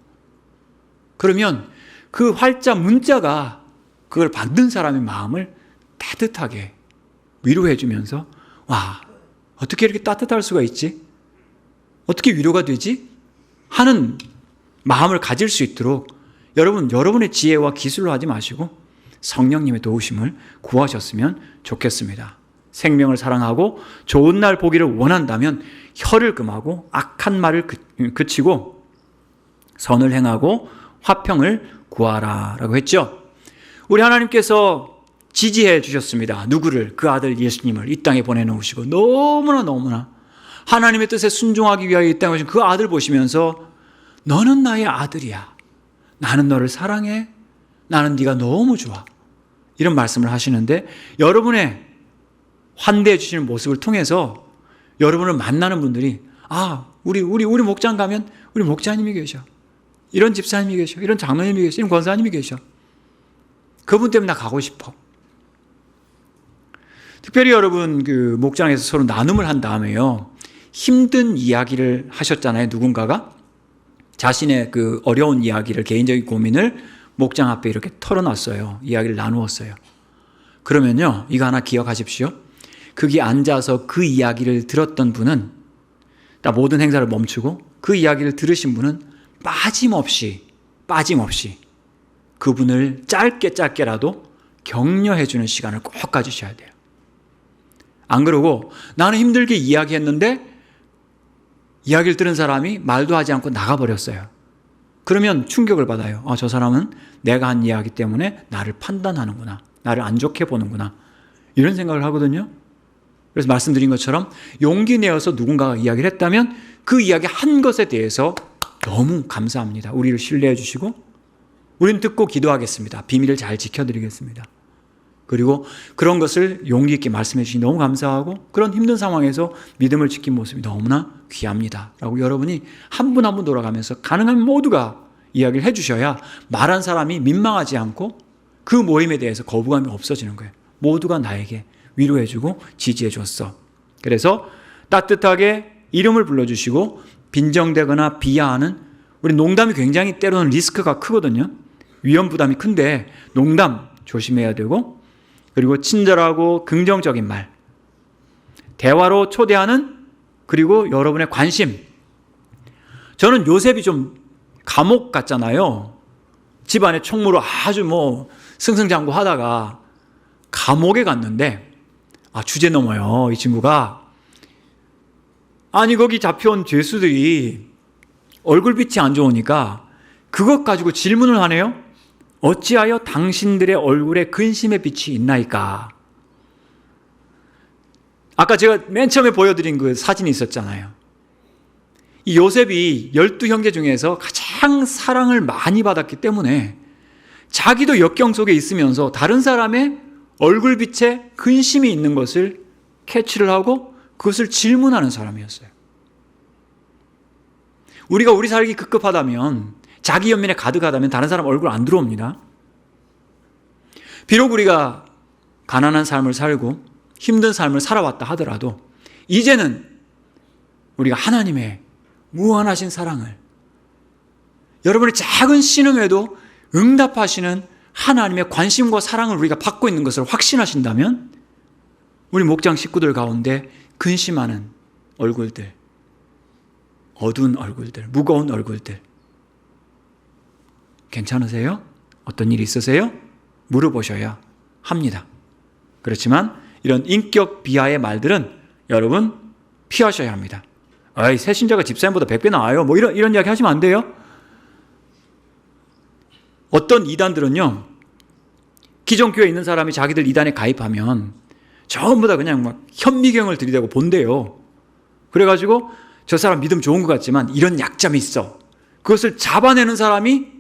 그러면 그 활자 문자가 그걸 받는 사람의 마음을 따뜻하게 위로해 주면서 와, 어떻게 이렇게 따뜻할 수가 있지? 어떻게 위로가 되지? 하는 마음을 가질 수 있도록 여러분의 지혜와 기술로 하지 마시고 성령님의 도우심을 구하셨으면 좋겠습니다. 생명을 사랑하고 좋은 날 보기를 원한다면 혀를 금하고 악한 말을 그치고 선을 행하고 화평을 구하라 라고 했죠. 우리 하나님께서 지지해 주셨습니다. 누구를? 그 아들 예수님을 이 땅에 보내놓으시고 너무나 하나님의 뜻에 순종하기 위하여 이 땅에 오신 그 아들 보시면서 너는 나의 아들이야. 나는 너를 사랑해. 나는 네가 너무 좋아. 이런 말씀을 하시는데 여러분의 환대해 주시는 모습을 통해서 여러분을 만나는 분들이 우리 목장 가면 우리 목자님이 계셔. 이런 집사님이 계셔. 이런 장로님이 계셔. 이런 권사님이 계셔. 그분 때문에 나 가고 싶어. 특별히 여러분 그 목장에서 서로 나눔을 한 다음에요. 힘든 이야기를 하셨잖아요. 누군가가 자신의 그 어려운 이야기를 개인적인 고민을 목장 앞에 이렇게 털어놨어요. 이야기를 나누었어요. 그러면요. 이거 하나 기억하십시오. 거기 앉아서 그 이야기를 들었던 분은 다 모든 행사를 멈추고 그 이야기를 들으신 분은 빠짐없이 그분을 짧게라도 격려해 주는 시간을 꼭 가지셔야 돼요. 안 그러고 나는 힘들게 이야기했는데 이야기를 들은 사람이 말도 하지 않고 나가버렸어요. 그러면 충격을 받아요. 저 사람은 내가 한 이야기 때문에 나를 판단하는구나. 나를 안 좋게 보는구나. 이런 생각을 하거든요. 그래서 말씀드린 것처럼 용기 내어서 누군가가 이야기를 했다면 그 이야기 한 것에 대해서 너무 감사합니다. 우리를 신뢰해 주시고 우리는 듣고 기도하겠습니다. 비밀을 잘 지켜드리겠습니다. 그리고 그런 것을 용기 있게 말씀해 주시니 너무 감사하고 그런 힘든 상황에서 믿음을 지킨 모습이 너무나 귀합니다. 라고 여러분이 한 분 한 분 돌아가면서 가능한 모두가 이야기를 해 주셔야 말한 사람이 민망하지 않고 그 모임에 대해서 거부감이 없어지는 거예요. 모두가 나에게 위로해 주고 지지해 줬어. 그래서 따뜻하게 이름을 불러주시고 빈정대거나 비하하는 우리 농담이 굉장히 때로는 리스크가 크거든요. 위험 부담이 큰데 농담 조심해야 되고 그리고 친절하고 긍정적인 말, 대화로 초대하는 그리고 여러분의 관심. 저는 요셉이 좀 감옥 같잖아요. 집안에 총무로 아주 승승장구하다가 감옥에 갔는데 주제 넘어요. 이 친구가. 아니 거기 잡혀온 죄수들이 얼굴빛이 안 좋으니까 그것 가지고 질문을 하네요. 어찌하여 당신들의 얼굴에 근심의 빛이 있나이까? 아까 제가 맨 처음에 보여드린 그 사진이 있었잖아요. 이 요셉이 12형제 중에서 가장 사랑을 많이 받았기 때문에 자기도 역경 속에 있으면서 다른 사람의 얼굴빛에 근심이 있는 것을 캐치를 하고 그것을 질문하는 사람이었어요. 우리가 우리 살기 급급하다면 자기 연민에 가득하다면 다른 사람 얼굴 안 들어옵니다. 비록 우리가 가난한 삶을 살고 힘든 삶을 살아왔다 하더라도 이제는 우리가 하나님의 무한하신 사랑을 여러분의 작은 신음에도 응답하시는 하나님의 관심과 사랑을 우리가 받고 있는 것을 확신하신다면 우리 목장 식구들 가운데 근심하는 얼굴들, 어두운 얼굴들, 무거운 얼굴들 괜찮으세요? 어떤 일이 있으세요? 물어보셔야 합니다. 그렇지만 이런 인격 비하의 말들은 여러분 피하셔야 합니다. 새 신자가 집사님보다 100배 나아요. 이런 이야기 하시면 안 돼요. 어떤 이단들은요, 기존 교회에 있는 사람이 자기들 이단에 가입하면 전부 다 그냥 현미경을 들이대고 본대요. 그래가지고 저 사람 믿음 좋은 것 같지만 이런 약점이 있어. 그것을 잡아내는 사람이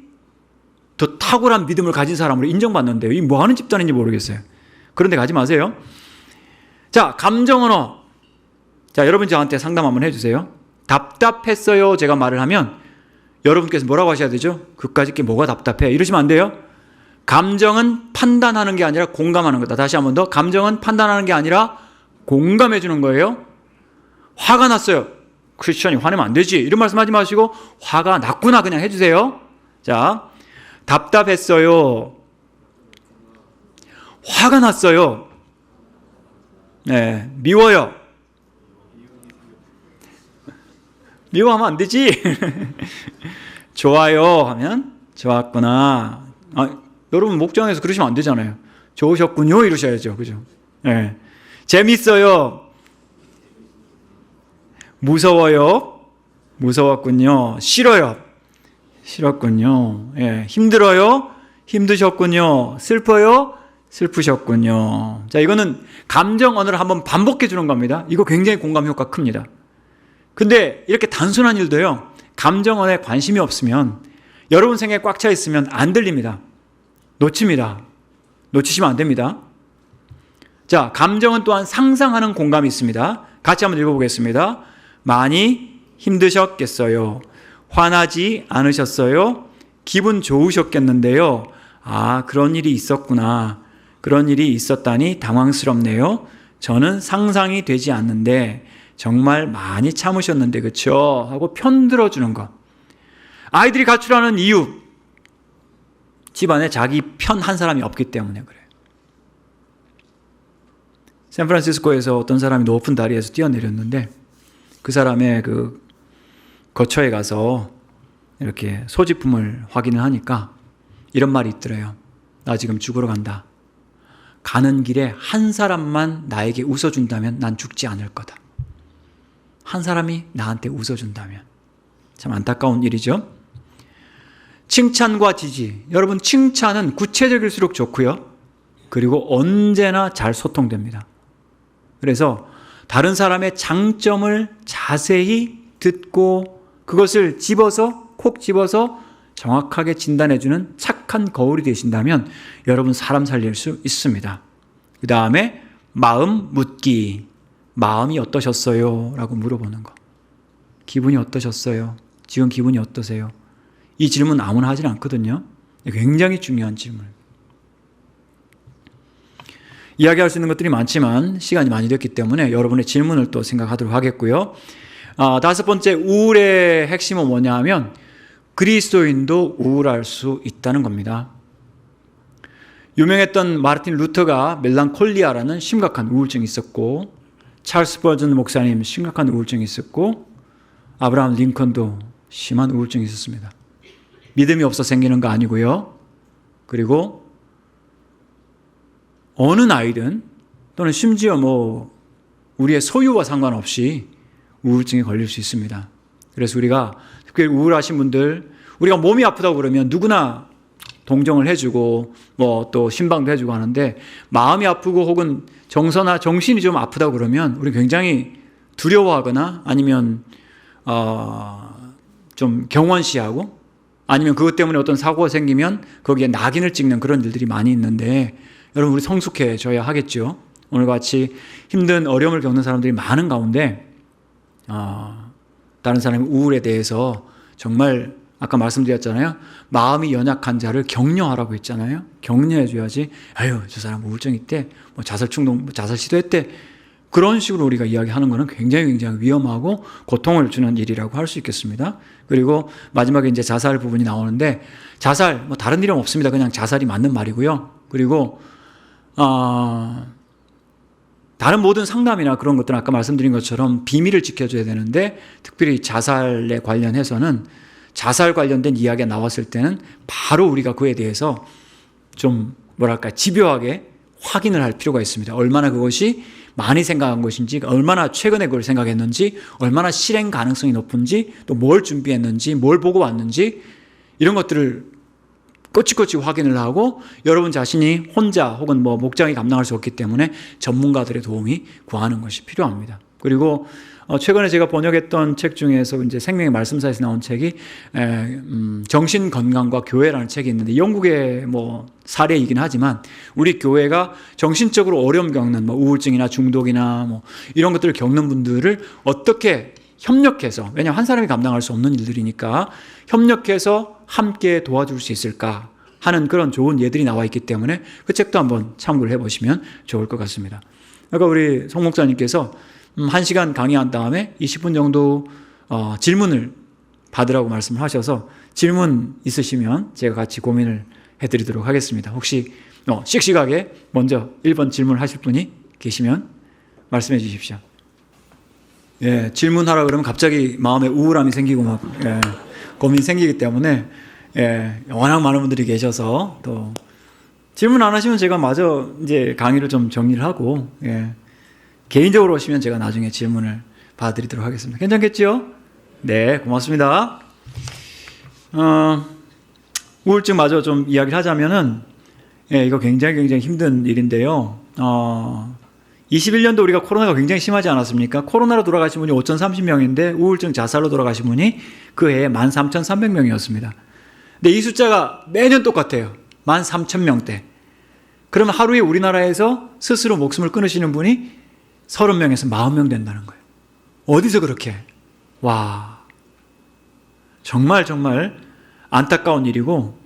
더 탁월한 믿음을 가진 사람으로 인정받는데요. 이 뭐 하는 집단인지 모르겠어요. 그런데 가지 마세요. 자, 감정 언어. 자, 여러분 저한테 상담 한번 해주세요. 답답했어요. 제가 말을 하면 여러분께서 뭐라고 하셔야 되죠? 그까짓 게 뭐가 답답해? 이러시면 안 돼요. 감정은 판단하는 게 아니라 공감하는 거다. 다시 한 번 더. 감정은 판단하는 게 아니라 공감해 주는 거예요. 화가 났어요. 크리스천이 화내면 안 되지. 이런 말씀하지 마시고 화가 났구나 그냥 해주세요. 자, 답답했어요. 화가 났어요. 네, 미워요. 미워하면 안 되지. 좋아요 하면 좋았구나. 여러분 목장에서 그러시면 안 되잖아요. 좋으셨군요 이러셔야죠. 그죠? 네. 재밌어요. 무서워요. 무서웠군요. 싫어요. 싫었군요. 예. 힘들어요. 힘드셨군요. 슬퍼요. 슬프셨군요. 자, 이거는 감정 언어를 한번 반복해 주는 겁니다. 이거 굉장히 공감 효과 큽니다. 근데 이렇게 단순한 일도요, 감정 언어에 관심이 없으면, 여러분 생각에 꽉 차 있으면 안 들립니다. 놓칩니다. 놓치시면 안 됩니다. 자, 감정은 또한 상상하는 공감이 있습니다. 같이 한번 읽어보겠습니다. 많이 힘드셨겠어요. 화나지 않으셨어요? 기분 좋으셨겠는데요. 아, 그런 일이 있었구나. 그런 일이 있었다니 당황스럽네요. 저는 상상이 되지 않는데 정말 많이 참으셨는데 그쵸? 하고 편들어 주는 것. 아이들이 가출하는 이유, 집안에 자기 편 한 사람이 없기 때문에 그래요. 샌프란시스코에서 어떤 사람이 높은 다리에서 뛰어내렸는데 그 사람의 그 거처에 가서 이렇게 소지품을 확인을 하니까 이런 말이 있더래요. 나 지금 죽으러 간다. 가는 길에 한 사람만 나에게 웃어준다면 난 죽지 않을 거다. 한 사람이 나한테 웃어준다면. 참 안타까운 일이죠. 칭찬과 지지. 여러분, 칭찬은 구체적일수록 좋고요. 그리고 언제나 잘 소통됩니다. 그래서 다른 사람의 장점을 자세히 듣고 그것을 콕 집어서 정확하게 진단해주는 착한 거울이 되신다면 여러분 사람 살릴 수 있습니다. 그 다음에 마음 묻기. 마음이 어떠셨어요? 라고 물어보는 거. 기분이 어떠셨어요? 지금 기분이 어떠세요? 이 질문 아무나 하진 않거든요. 굉장히 중요한 질문. 이야기할 수 있는 것들이 많지만 시간이 많이 됐기 때문에 여러분의 질문을 또 생각하도록 하겠고요. 다섯 번째, 우울의 핵심은 뭐냐 하면 그리스도인도 우울할 수 있다는 겁니다. 유명했던 마르틴 루터가 멜랑콜리아라는 심각한 우울증이 있었고, 찰스 버전 목사님 심각한 우울증이 있었고, 아브라함 링컨도 심한 우울증이 있었습니다. 믿음이 없어 생기는 거 아니고요. 그리고 어느 나이든 또는 심지어 우리의 소유와 상관없이 우울증에 걸릴 수 있습니다. 그래서 우리가 특별히 우울하신 분들, 우리가 몸이 아프다고 그러면 누구나 동정을 해주고 또 신방도 해주고 하는데, 마음이 아프고 혹은 정서나 정신이 좀 아프다고 그러면 우리 굉장히 두려워하거나 아니면 좀 경원시하고, 아니면 그것 때문에 어떤 사고가 생기면 거기에 낙인을 찍는 그런 일들이 많이 있는데, 여러분 우리 성숙해져야 하겠죠. 오늘 같이 힘든 어려움을 겪는 사람들이 많은 가운데 다른 사람의 우울에 대해서 정말 아까 말씀드렸잖아요. 마음이 연약한 자를 격려하라고 했잖아요. 격려해줘야지. 아유, 저 사람 우울증 있대, 자살 충동, 자살 시도했대. 그런 식으로 우리가 이야기하는 것은 굉장히 위험하고 고통을 주는 일이라고 할 수 있겠습니다. 그리고 마지막에 이제 자살 부분이 나오는데, 자살 다른 일은 없습니다. 그냥 자살이 맞는 말이고요. 그리고 다른 모든 상담이나 그런 것들은 아까 말씀드린 것처럼 비밀을 지켜줘야 되는데, 특별히 자살에 관련해서는 자살 관련된 이야기가 나왔을 때는 바로 우리가 그에 대해서 좀 집요하게 확인을 할 필요가 있습니다. 얼마나 그것이 많이 생각한 것인지, 얼마나 최근에 그걸 생각했는지, 얼마나 실행 가능성이 높은지, 또 뭘 준비했는지, 뭘 보고 왔는지, 이런 것들을 꼬치꼬치 확인을 하고, 여러분 자신이 혼자 혹은 목장이 감당할 수 없기 때문에 전문가들의 도움이 구하는 것이 필요합니다. 그리고 최근에 제가 번역했던 책 중에서 이제 생명의 말씀사에서 나온 책이 정신 건강과 교회라는 책이 있는데, 영국의 사례이긴 하지만 우리 교회가 정신적으로 어려움 겪는 우울증이나 중독이나 이런 것들을 겪는 분들을 어떻게 협력해서, 왜냐하면 한 사람이 감당할 수 없는 일들이니까 협력해서 함께 도와줄 수 있을까 하는 그런 좋은 예들이 나와 있기 때문에 그 책도 한번 참고를 해보시면 좋을 것 같습니다. 아까 우리 송 목사님께서 1시간 강의한 다음에 20분 정도 질문을 받으라고 말씀을 하셔서, 질문 있으시면 제가 같이 고민을 해드리도록 하겠습니다. 혹시 씩씩하게 먼저 1번 질문을 하실 분이 계시면 말씀해 주십시오. 예, 질문하라 그러면 갑자기 마음에 우울함이 생기고 막 고민이 생기기 때문에 워낙 많은 분들이 계셔서 또 질문 안 하시면 제가 마저 이제 강의를 좀 정리를 하고 개인적으로 오시면 제가 나중에 질문을 받아드리도록 하겠습니다. 괜찮겠죠? 네, 고맙습니다. 우울증 마저 좀 이야기를 하자면은 이거 굉장히 힘든 일인데요. 21년도 우리가 코로나가 굉장히 심하지 않았습니까? 코로나로 돌아가신 분이 5,030명인데 우울증 자살로 돌아가신 분이 그 해에 13,300명이었습니다. 근데 이 숫자가 매년 똑같아요. 13,000명대. 그러면 하루에 우리나라에서 스스로 목숨을 끊으시는 분이 30명에서 40명 된다는 거예요. 어디서 그렇게? 와, 정말 안타까운 일이고,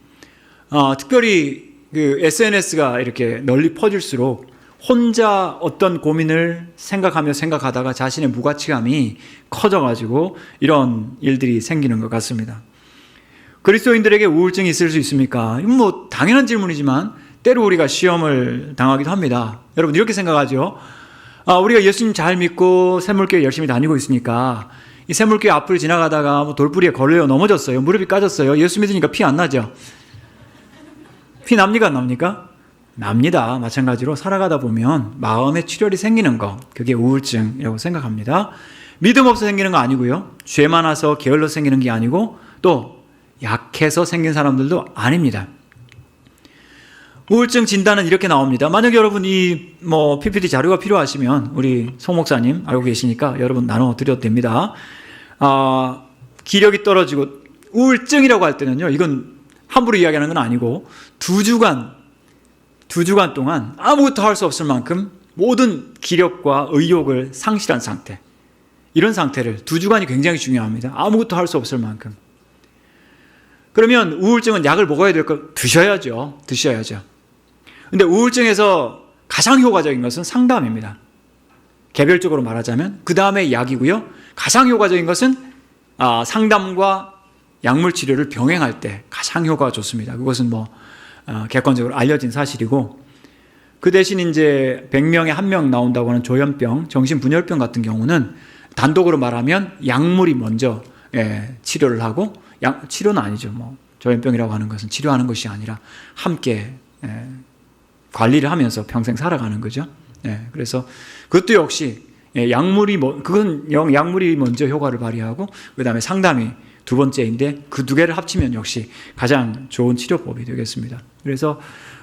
특별히 그 SNS가 이렇게 널리 퍼질수록 혼자 어떤 고민을 생각하다가 자신의 무가치감이 커져가지고 이런 일들이 생기는 것 같습니다. 그리스도인들에게 우울증이 있을 수 있습니까? 이건 뭐 당연한 질문이지만 때로 우리가 시험을 당하기도 합니다. 여러분 이렇게 생각하죠. 우리가 예수님 잘 믿고 샘물교회 열심히 다니고 있으니까 이 샘물교회 앞을 지나가다가 뭐 돌부리에 걸려요. 넘어졌어요. 무릎이 까졌어요. 예수 믿으니까 피 안 나죠? 피 납니까? 안 납니까? 납니다. 마찬가지로 살아가다 보면 마음의 출혈이 생기는 거, 그게 우울증이라고 생각합니다. 믿음 없어 생기는 거 아니고요. 죄 많아서 게을러 생기는 게 아니고 또 약해서 생긴 사람들도 아닙니다. 우울증 진단은 이렇게 나옵니다. 만약 여러분 이 PPT 자료가 필요하시면 우리 송 목사님 알고 계시니까 여러분 나눠드려도 됩니다. 기력이 떨어지고 우울증이라고 할 때는요, 이건 함부로 이야기하는 건 아니고 두 주간 동안 아무것도 할 수 없을 만큼 모든 기력과 의욕을 상실한 상태, 이런 상태를 2주간이 굉장히 중요합니다. 아무것도 할 수 없을 만큼. 그러면 우울증은 약을 먹어야 될 거 드셔야죠. 근데 우울증에서 가장 효과적인 것은 상담입니다. 개별적으로 말하자면 그 다음에 약이고요. 가장 효과적인 것은 상담과 약물 치료를 병행할 때 가장 효과가 좋습니다. 그것은 객관적으로 알려진 사실이고, 그 대신 이제 100명에 1명 나온다고 하는 조현병, 정신분열병 같은 경우는 단독으로 말하면 약물이 먼저 치료를 하고, 치료는 아니죠. 조현병이라고 하는 것은 치료하는 것이 아니라 함께 관리를 하면서 평생 살아가는 거죠. 그래서 그것도 역시 약물이 먼저 효과를 발휘하고 그 다음에 상담이 두 번째인데 그 두 개를 합치면 역시 가장 좋은 치료법이 되겠습니다. 그래서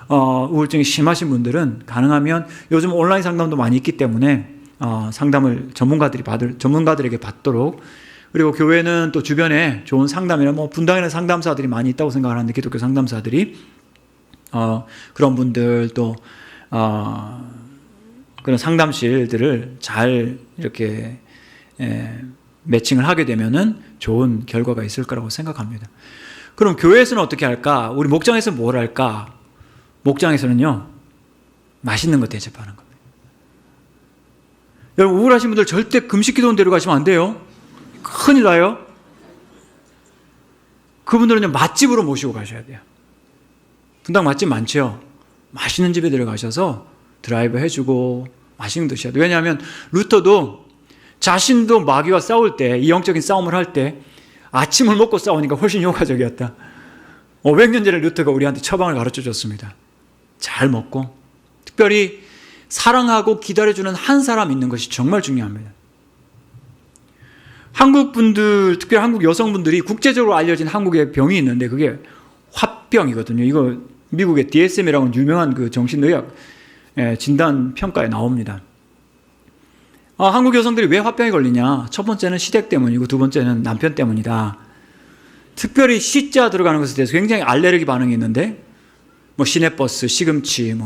우울증이 심하신 분들은 가능하면 요즘 온라인 상담도 많이 있기 때문에 상담을 전문가들에게 받도록, 그리고 교회는 또 주변에 좋은 상담이나 분당에는 상담사들이 많이 있다고 생각하는데, 기독교 상담사들이 그런 분들 또 그런 상담실들을 잘 이렇게 매칭을 하게 되면은 좋은 결과가 있을 거라고 생각합니다. 그럼 교회에서는 어떻게 할까? 우리 목장에서는 뭘 할까? 목장에서는요, 맛있는 거 대접하는 겁니다. 여러분, 우울하신 분들 절대 금식기도원 데려가시면 안 돼요. 큰일 나요. 그분들은요, 맛집으로 모시고 가셔야 돼요. 분당 맛집 많죠? 맛있는 집에 데려가셔서 드라이브 해주고 맛있는 거 드셔야 돼요. 왜냐하면 루터도 자신도 마귀와 싸울 때, 이 영적인 싸움을 할 때 아침을 먹고 싸우니까 훨씬 효과적이었다. 500년 전에 루터가 우리한테 처방을 가르쳐 줬습니다. 잘 먹고, 특별히 사랑하고 기다려주는 한 사람 있는 것이 정말 중요합니다. 한국 분들, 특별히 한국 여성분들이 국제적으로 알려진 한국의 병이 있는데 그게 화병이거든요. 이거 미국의 DSM이라고 하는 유명한 그 정신의학 진단 평가에 나옵니다. 한국 여성들이 왜 화병에 걸리냐? 첫 번째는 시댁 때문이고 두 번째는 남편 때문이다. 특별히 시자 들어가는 것에 대해서 굉장히 알레르기 반응이 있는데, 시내버스, 시금치,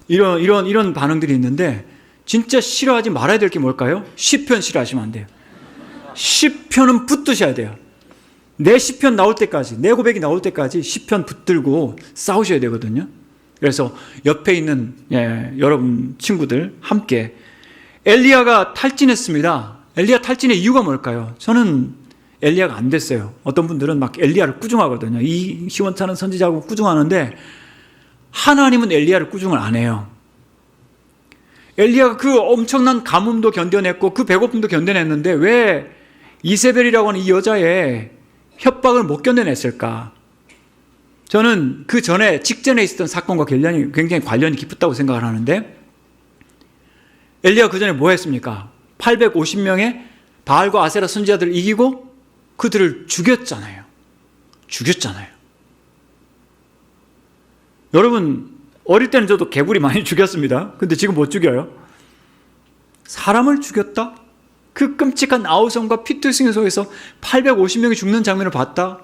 이런 반응들이 있는데, 진짜 싫어하지 말아야 될 게 뭘까요? 시편 싫어하시면 안 돼요. 시편은 붙드셔야 돼요. 내 시편 나올 때까지, 내 고백이 나올 때까지 시편 붙들고 싸우셔야 되거든요. 그래서 옆에 있는 여러분 친구들 함께, 엘리야가 탈진했습니다. 엘리야 탈진의 이유가 뭘까요? 저는 엘리야가 안 됐어요. 어떤 분들은 막 엘리야를 꾸중하거든요. 이 시원찮은 선지자고 꾸중하는데, 하나님은 엘리야를 꾸중을 안 해요. 엘리야가 그 엄청난 가뭄도 견뎌냈고 그 배고픔도 견뎌냈는데 왜 이세벨이라고 하는 이 여자의 협박을 못 견뎌냈을까? 저는 그 전에 직전에 있었던 사건과 굉장히 관련이 깊었다고 생각을 하는데, 엘리야가 그 전에 뭐 했습니까? 850명의 바알과 아세라 선지자들을 이기고 그들을 죽였잖아요. 여러분, 어릴 때는 저도 개구리 많이 죽였습니다. 근데 지금 못 죽여요. 사람을 죽였다? 그 끔찍한 아우성과 피투성의 속에서 850명이 죽는 장면을 봤다?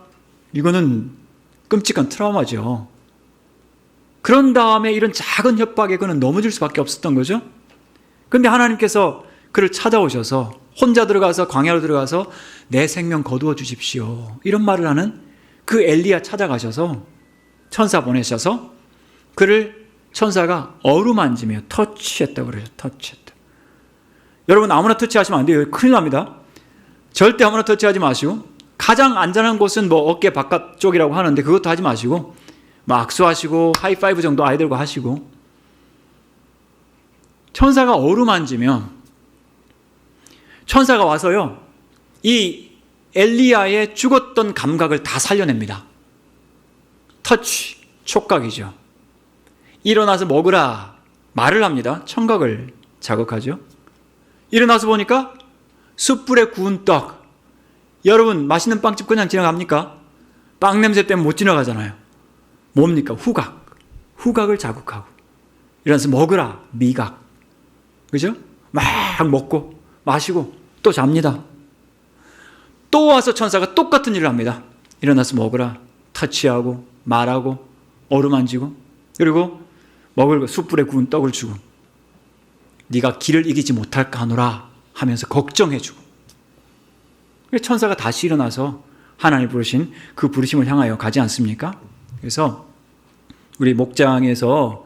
이거는 끔찍한 트라우마죠. 그런 다음에 이런 작은 협박에 그는 넘어질 수밖에 없었던 거죠. 그런데 하나님께서 그를 찾아오셔서 혼자 들어가서 광야로 들어가서 내 생명 거두어 주십시오, 이런 말을 하는 그 엘리야 찾아가셔서 천사 보내셔서 그를 천사가 어루만지며 터치했다고 그래요. 터치했다. 여러분, 아무나 터치하시면 안 돼요. 큰일 납니다. 절대 아무나 터치하지 마시고, 가장 안전한 곳은 뭐 어깨 바깥쪽이라고 하는데 그것도 하지 마시고, 막 악수하시고 하이파이브 정도 아이들과 하시고. 천사가 어루만지면 천사가 와서요, 이 엘리야의 죽었던 감각을 다 살려냅니다. 터치, 촉각이죠. 일어나서 먹으라 말을 합니다. 청각을 자극하죠. 일어나서 보니까 숯불에 구운 떡. 여러분, 맛있는 빵집 그냥 지나갑니까? 빵 냄새 때문에 못 지나가잖아요. 뭡니까? 후각을 자극하고. 일어나서 먹으라, 미각. 그죠? 막 먹고 마시고 또 잡니다. 또 와서 천사가 똑같은 일을 합니다. 일어나서 먹으라, 터치하고 말하고 어루만지고, 그리고 먹을 숯불에 구운 떡을 주고, 네가 길을 이기지 못할까 하노라 하면서 걱정해주고. 천사가 다시 일어나서 하나님 부르신 그 부르심을 향하여 가지 않습니까? 그래서 우리 목장에서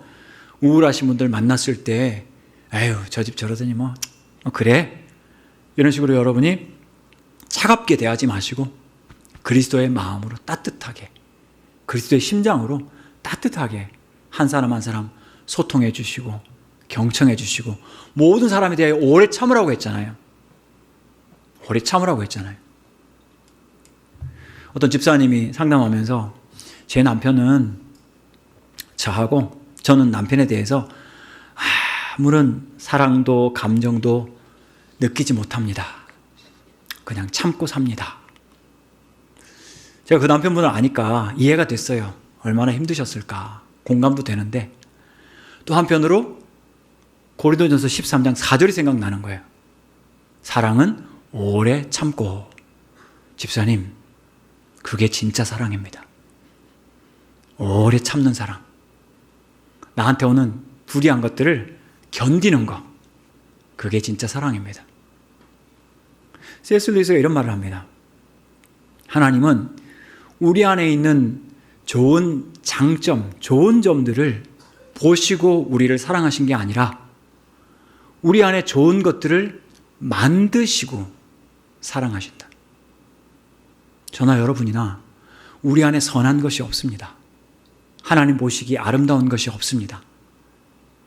우울하신 분들 만났을 때, 에휴, 저 집 저러더니 뭐 그래? 이런 식으로 여러분이 차갑게 대하지 마시고 그리스도의 마음으로 따뜻하게, 그리스도의 심장으로 따뜻하게 한 사람 한 사람 소통해 주시고 경청해 주시고, 모든 사람에 대해 오래 참으라고 했잖아요. 오래 참으라고 했잖아요. 어떤 집사님이 상담하면서 제 남편은 저는 남편에 대해서 아무런 사랑도 감정도 느끼지 못합니다. 그냥 참고 삽니다. 제가 그 남편분을 아니까 이해가 됐어요. 얼마나 힘드셨을까. 공감도 되는데, 또 한편으로 고린도전서 13장 4절이 생각나는 거예요. 사랑은 오래 참고. 집사님, 그게 진짜 사랑입니다. 오래 참는 사랑. 나한테 오는 불이한 것들을 견디는 거, 그게 진짜 사랑입니다. C.S. 루이스가 이런 말을 합니다. 하나님은 우리 안에 있는 좋은 장점, 좋은 점들을 보시고 우리를 사랑하신 게 아니라 우리 안에 좋은 것들을 만드시고 사랑하신다. 저나 여러분이나 우리 안에 선한 것이 없습니다. 하나님 보시기 아름다운 것이 없습니다.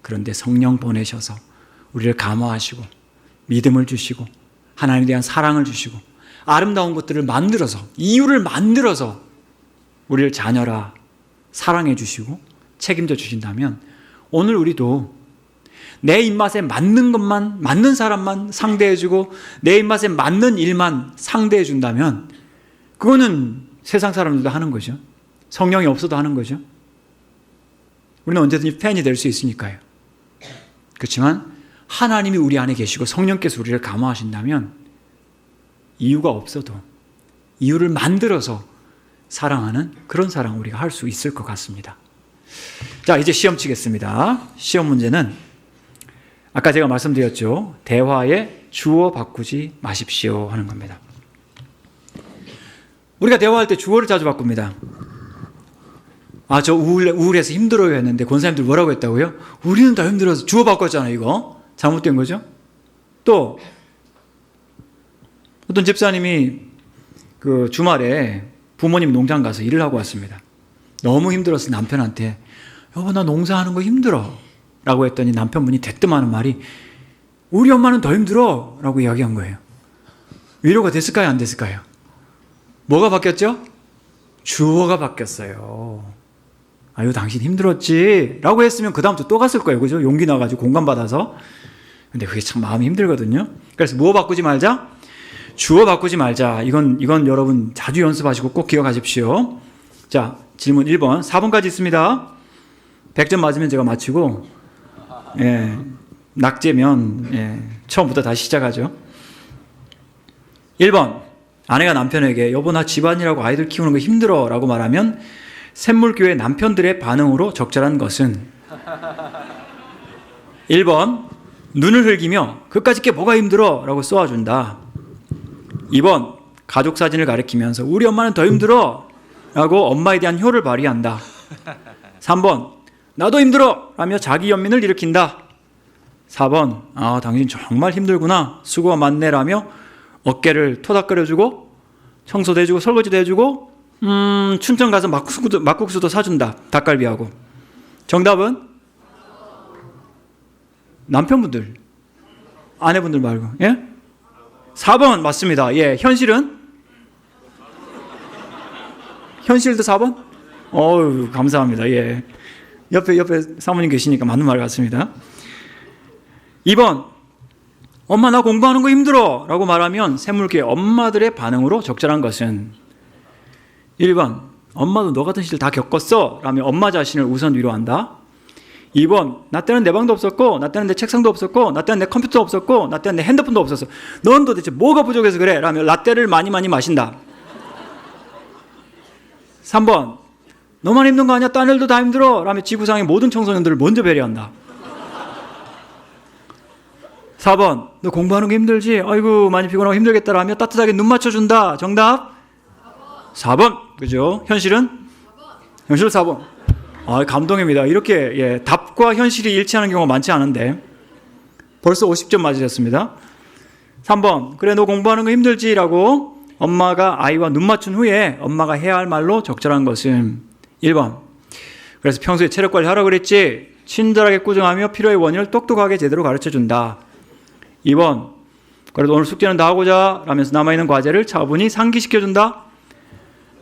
그런데 성령 보내셔서 우리를 감화하시고 믿음을 주시고 하나님에 대한 사랑을 주시고 아름다운 것들을 만들어서, 이유를 만들어서 우리를 자녀라 사랑해 주시고 책임져 주신다면, 오늘 우리도 내 입맛에 맞는 것만, 맞는 사람만 상대해 주고 내 입맛에 맞는 일만 상대해 준다면, 그거는 세상 사람들도 하는 거죠. 성령이 없어도 하는 거죠. 우리는 언제든지 팬이 될 수 있으니까요. 그렇지만 하나님이 우리 안에 계시고 성령께서 우리를 감화하신다면 이유가 없어도 이유를 만들어서 사랑하는 그런 사랑 우리가 할 수 있을 것 같습니다. 자, 이제 시험 치겠습니다. 시험 문제는 아까 제가 말씀드렸죠. 대화에 주어 바꾸지 마십시오 하는 겁니다. 우리가 대화할 때 주어를 자주 바꿉니다. 저 우울해서 힘들어요 했는데 권사님들 뭐라고 했다고요? 우리는 다 힘들어서. 주어 바꿨잖아요. 이거 잘못된 거죠. 또 어떤 집사님이 그 주말에 부모님 농장 가서 일을 하고 왔습니다. 너무 힘들어서 남편한테, 여보 나 농사하는 거 힘들어. 라고 했더니 남편분이 대뜸 하는 말이 우리 엄마는 더 힘들어 라고 이야기한 거예요. 위로가 됐을까요? 안 됐을까요? 뭐가 바뀌었죠? 주어가 바뀌었어요. 아유, 당신 힘들었지 라고 했으면 그 다음부터 또 갔을 거예요. 그죠? 용기 나가지고 공감받아서. 근데 그게 참 마음이 힘들거든요. 그래서 뭐 바꾸지 말자? 주어 바꾸지 말자. 이건 여러분 자주 연습하시고 꼭 기억하십시오. 자, 질문 1번. 4번까지 있습니다. 100점 맞으면 제가 마치고, 낙제면, 처음부터 다시 시작하죠. 1번. 아내가 남편에게 여보 나 집안일하고 아이들 키우는 거 힘들어 라고 말하면 샘물교회 남편들의 반응으로 적절한 것은 1번. 눈을 흘기며 그까짓 게 뭐가 힘들어 라고 쏘아준다. 2번. 가족 사진을 가리키면서 우리 엄마는 더 힘들어 라고 엄마에 대한 효를 발휘한다. 3번. 나도 힘들어 라며 자기 연민을 일으킨다. 4번. 아, 당신 정말 힘들구나. 수고가 많네 라며 어깨를 토닥거려주고 청소도 해주고 설거지도 해주고 춘천 가서 막국수도 사준다. 닭갈비하고. 정답은? 남편분들, 아내분들 말고. 예? 4번 맞습니다. 예, 현실은? 현실도 4번? 어우, 감사합니다. 예. 옆에 사모님 계시니까 맞는 말 같습니다. 2번. 엄마 나 공부하는 거 힘들어 라고 말하면 샘물교회 엄마들의 반응으로 적절한 것은 1번. 엄마도 너 같은 시절 다 겪었어 라며 엄마 자신을 우선 위로한다. 2번. 나 때는 내 방도 없었고 나 때는 내 책상도 없었고 나 때는 내 컴퓨터도 없었고 나 때는 내 핸드폰도 없었어. 넌 도대체 뭐가 부족해서 그래 라며 라떼를 많이 마신다. 3번. 너만 힘든 거 아니야? 딴 애들도 다 힘들어 라며 지구상의 모든 청소년들을 먼저 배려한다. 4번. 너 공부하는 거 힘들지? 아이고 많이 피곤하고 힘들겠다 라며 따뜻하게 눈 맞춰준다. 정답? 4번. 그죠? 현실은? 현실 4번. 아, 감동입니다. 이렇게 답과 현실이 일치하는 경우가 많지 않은데 벌써 50점 맞으셨습니다. 3번. 그래 너 공부하는 거 힘들지? 라고 엄마가 아이와 눈 맞춘 후에 엄마가 해야 할 말로 적절한 것은 1번. 그래서 평소에 체력 관리하라고 그랬지? 친절하게 꾸중하며 필요의 원인을 똑똑하게 제대로 가르쳐준다. 2번. 그래도 오늘 숙제는 다 하고자 라면서 남아있는 과제를 차분히 상기시켜준다.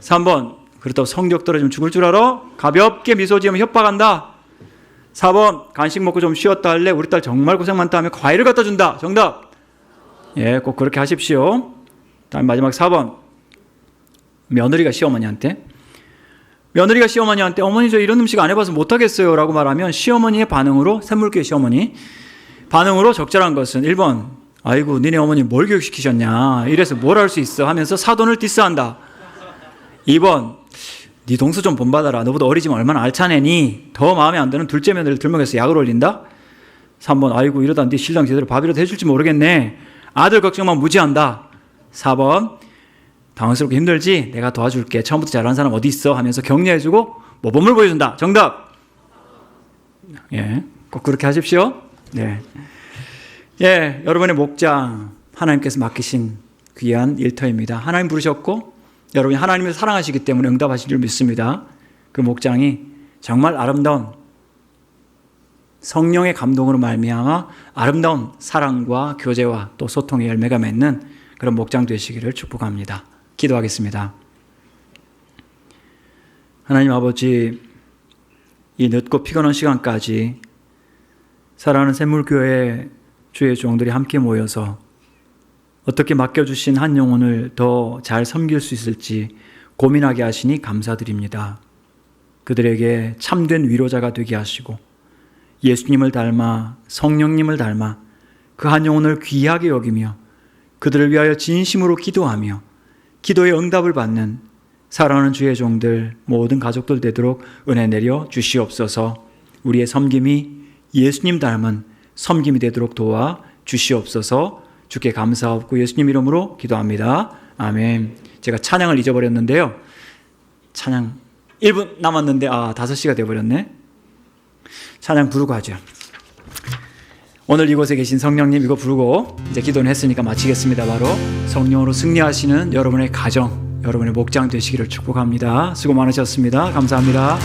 3번. 그렇다고 성적 떨어지면 죽을 줄 알아? 가볍게 미소 지으면 협박한다. 4번. 간식 먹고 좀 쉬었다 할래? 우리 딸 정말 고생 많다 하며 과일을 갖다 준다. 정답. 예, 꼭 그렇게 하십시오. 다음 마지막 4번. 며느리가 시어머니한테 어머니 저 이런 음식 안 해봐서 못하겠어요 라고 말하면 시어머니의 반응으로 샘물교회 시어머니 반응으로 적절한 것은 1번. 아이고 니네 어머니 뭘 교육시키셨냐 이래서 뭘 할 수 있어 하면서 사돈을 디스한다. 2번. 네 동서 좀 본받아라. 너보다 어리지만 얼마나 알차네니. 더 마음에 안 드는 둘째 며느리를 들먹여서 약을 올린다. 3번. 아이고 이러다 네 신랑 제대로 밥이라도 해줄지 모르겠네. 아들 걱정만 무지한다. 4번. 당황스럽게 힘들지? 내가 도와줄게. 처음부터 잘하는 사람 어디 있어? 하면서 격려해주고 모범을 보여준다. 정답. 예, 꼭 그렇게 하십시오. 네. 예, 여러분의 목장 하나님께서 맡기신 귀한 일터입니다. 하나님 부르셨고 여러분이 하나님을 사랑하시기 때문에 응답하실 줄 믿습니다. 그 목장이 정말 아름다운 성령의 감동으로 말미암아 아름다운 사랑과 교제와 또 소통의 열매가 맺는 그런 목장 되시기를 축복합니다. 기도하겠습니다. 하나님 아버지, 이 늦고 피곤한 시간까지 사랑하는 샘물교회 주의 종들이 함께 모여서 어떻게 맡겨주신 한 영혼을 더 잘 섬길 수 있을지 고민하게 하시니 감사드립니다. 그들에게 참된 위로자가 되게 하시고 예수님을 닮아 성령님을 닮아 그 한 영혼을 귀하게 여기며 그들을 위하여 진심으로 기도하며 기도의 응답을 받는 사랑하는 주의 종들 모든 가족들 되도록 은혜 내려 주시옵소서. 우리의 섬김이 예수님 닮은 섬김이 되도록 도와 주시옵소서. 주께 감사하고 예수님 이름으로 기도합니다. 아멘. 제가 찬양을 잊어버렸는데요. 찬양 1분 남았는데 5시가 되어버렸네. 찬양 부르고 하죠. 오늘 이곳에 계신 성령님 이거 부르고 이제 기도는 했으니까 마치겠습니다. 바로 성령으로 승리하시는 여러분의 가정, 여러분의 목장 되시기를 축복합니다. 수고 많으셨습니다. 감사합니다.